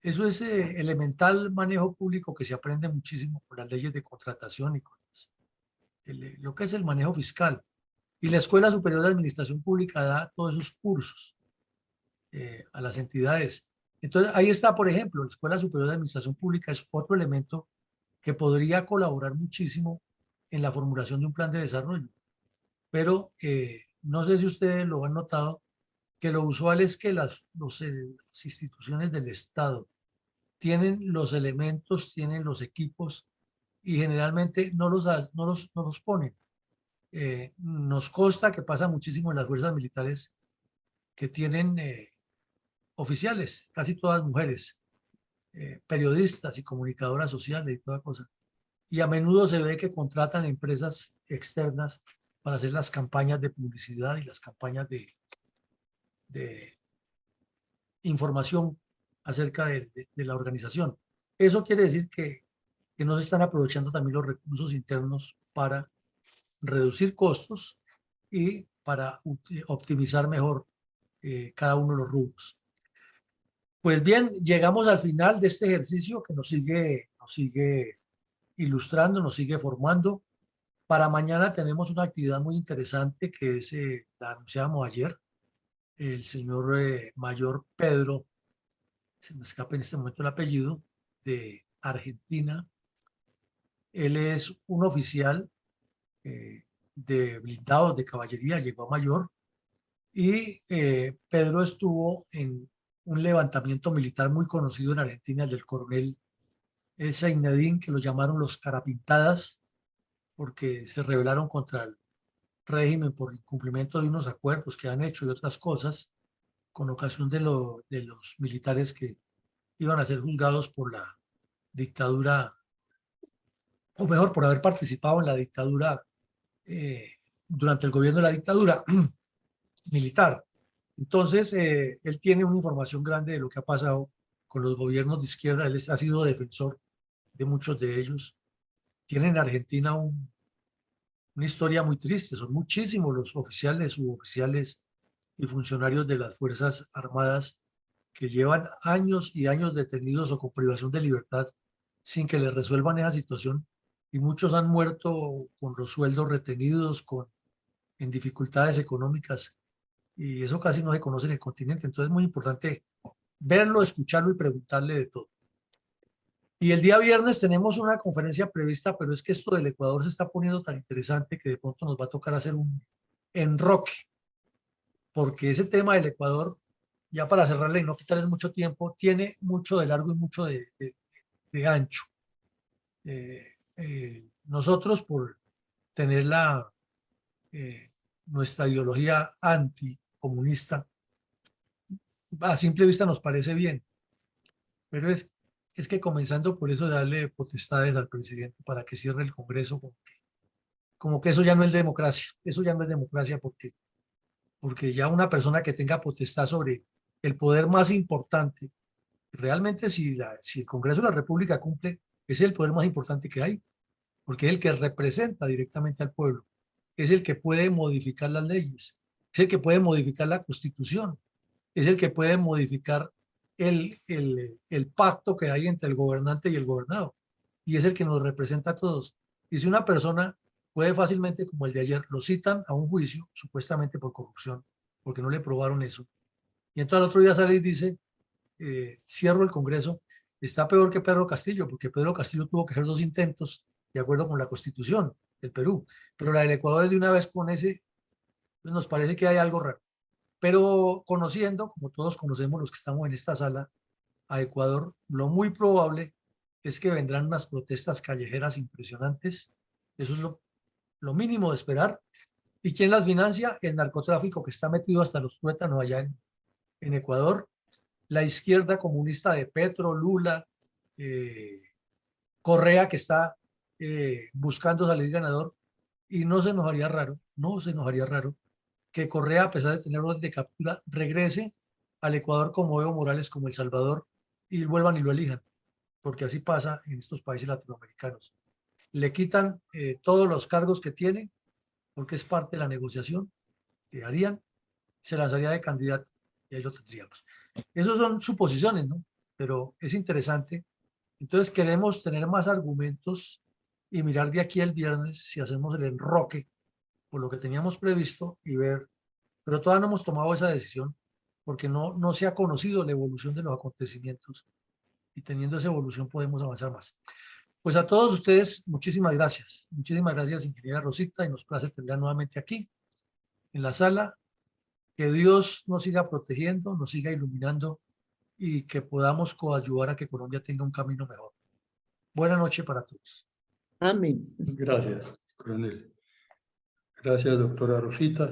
Eso es elemental manejo público que se aprende muchísimo con las leyes de contratación y con lo que es el manejo fiscal. Y la Escuela Superior de Administración Pública da todos esos cursos a las entidades. Entonces, ahí está, por ejemplo, la Escuela Superior de Administración Pública es otro elemento que podría colaborar muchísimo en la formulación de un plan de desarrollo. Pero no sé si ustedes lo han notado, que lo usual es que las instituciones del Estado tienen los elementos, tienen los equipos y generalmente no los ponen. Nos consta que pasa muchísimo en las fuerzas militares que tienen oficiales, casi todas mujeres, periodistas y comunicadoras sociales y toda cosa. Y a menudo se ve que contratan empresas externas para hacer las campañas de publicidad y las campañas de información acerca de la organización. Eso quiere decir que no se están aprovechando también los recursos internos para reducir costos y para optimizar mejor cada uno de los rubros. Pues bien, llegamos al final de este ejercicio que nos sigue ilustrando, nos sigue formando. Para mañana tenemos una actividad muy interesante que es, la anunciamos ayer, el señor mayor Pedro, se me escapa en este momento el apellido, de Argentina. Él es un oficial de blindados de caballería, llegó a mayor, y Pedro estuvo en un levantamiento militar muy conocido en Argentina, el del coronel Zeinedín, que lo llamaron los Carapintadas, porque se rebelaron contra el régimen por incumplimiento de unos acuerdos que han hecho y otras cosas, con ocasión de los militares que iban a ser juzgados por la dictadura, o mejor, por haber participado en la dictadura, durante el gobierno de la dictadura militar. Entonces, él tiene una información grande de lo que ha pasado con los gobiernos de izquierda. Él ha sido defensor de muchos de ellos. Tiene en Argentina una historia muy triste. Son muchísimos los oficiales, suboficiales y funcionarios de las Fuerzas Armadas que llevan años y años detenidos o con privación de libertad sin que les resuelvan esa situación. Y muchos han muerto con los sueldos retenidos, en dificultades económicas. Y eso casi no se conoce en el continente. Entonces es muy importante verlo, escucharlo y preguntarle de todo. Y el día viernes tenemos una conferencia prevista, pero es que esto del Ecuador se está poniendo tan interesante que de pronto nos va a tocar hacer un enroque, porque ese tema del Ecuador, ya para cerrarle y no quitarles mucho tiempo, tiene mucho de largo y mucho de ancho. Nosotros, por tener nuestra ideología anticomunista, a simple vista nos parece bien, pero es que comenzando por eso de darle potestades al presidente para que cierre el Congreso, como que eso ya no es democracia, eso ya no es democracia porque ya una persona que tenga potestad sobre el poder más importante, realmente si el Congreso de la República cumple, ese es el poder más importante que hay, porque es el que representa directamente al pueblo, es el que puede modificar las leyes, es el que puede modificar la Constitución, es el que puede modificar el pacto que hay entre el gobernante y el gobernado, y es el que nos representa a todos. Y si una persona puede fácilmente, como el de ayer, lo citan a un juicio, supuestamente por corrupción, porque no le probaron eso, y entonces al otro día sale y dice, cierro el Congreso, está peor que Pedro Castillo, porque Pedro Castillo tuvo que hacer 2 intentos de acuerdo con la Constitución del Perú, pero la del Ecuador de una vez con ese, pues nos parece que hay algo raro. Pero conociendo, como todos conocemos los que estamos en esta sala, a Ecuador, lo muy probable es que vendrán unas protestas callejeras impresionantes. Eso es lo mínimo de esperar. ¿Y quién las financia? El narcotráfico que está metido hasta los tuétanos allá en Ecuador. La izquierda comunista de Petro, Lula, Correa, que está buscando salir ganador. Y no se nos haría raro, no se nos haría raro que Correa, a pesar de tener orden de captura, regrese al Ecuador como Evo Morales, como El Salvador, y vuelvan y lo elijan, porque así pasa en estos países latinoamericanos. Le quitan todos los cargos que tiene, porque es parte de la negociación que harían, se lanzaría de candidato y ahí lo tendríamos. Esas son suposiciones, ¿no? Pero es interesante. Entonces queremos tener más argumentos y mirar de aquí al viernes si hacemos el enroque por lo que teníamos previsto y ver, pero todavía no hemos tomado esa decisión porque no se ha conocido la evolución de los acontecimientos y teniendo esa evolución podemos avanzar más. Pues a todos ustedes, muchísimas gracias, ingeniera Rosita, y nos place tenerla nuevamente aquí en la sala. Que Dios nos siga protegiendo, nos siga iluminando y que podamos coayudar a que Colombia tenga un camino mejor. Buenas noches para todos. Amén. Gracias, coronel. Gracias, doctora Rosita.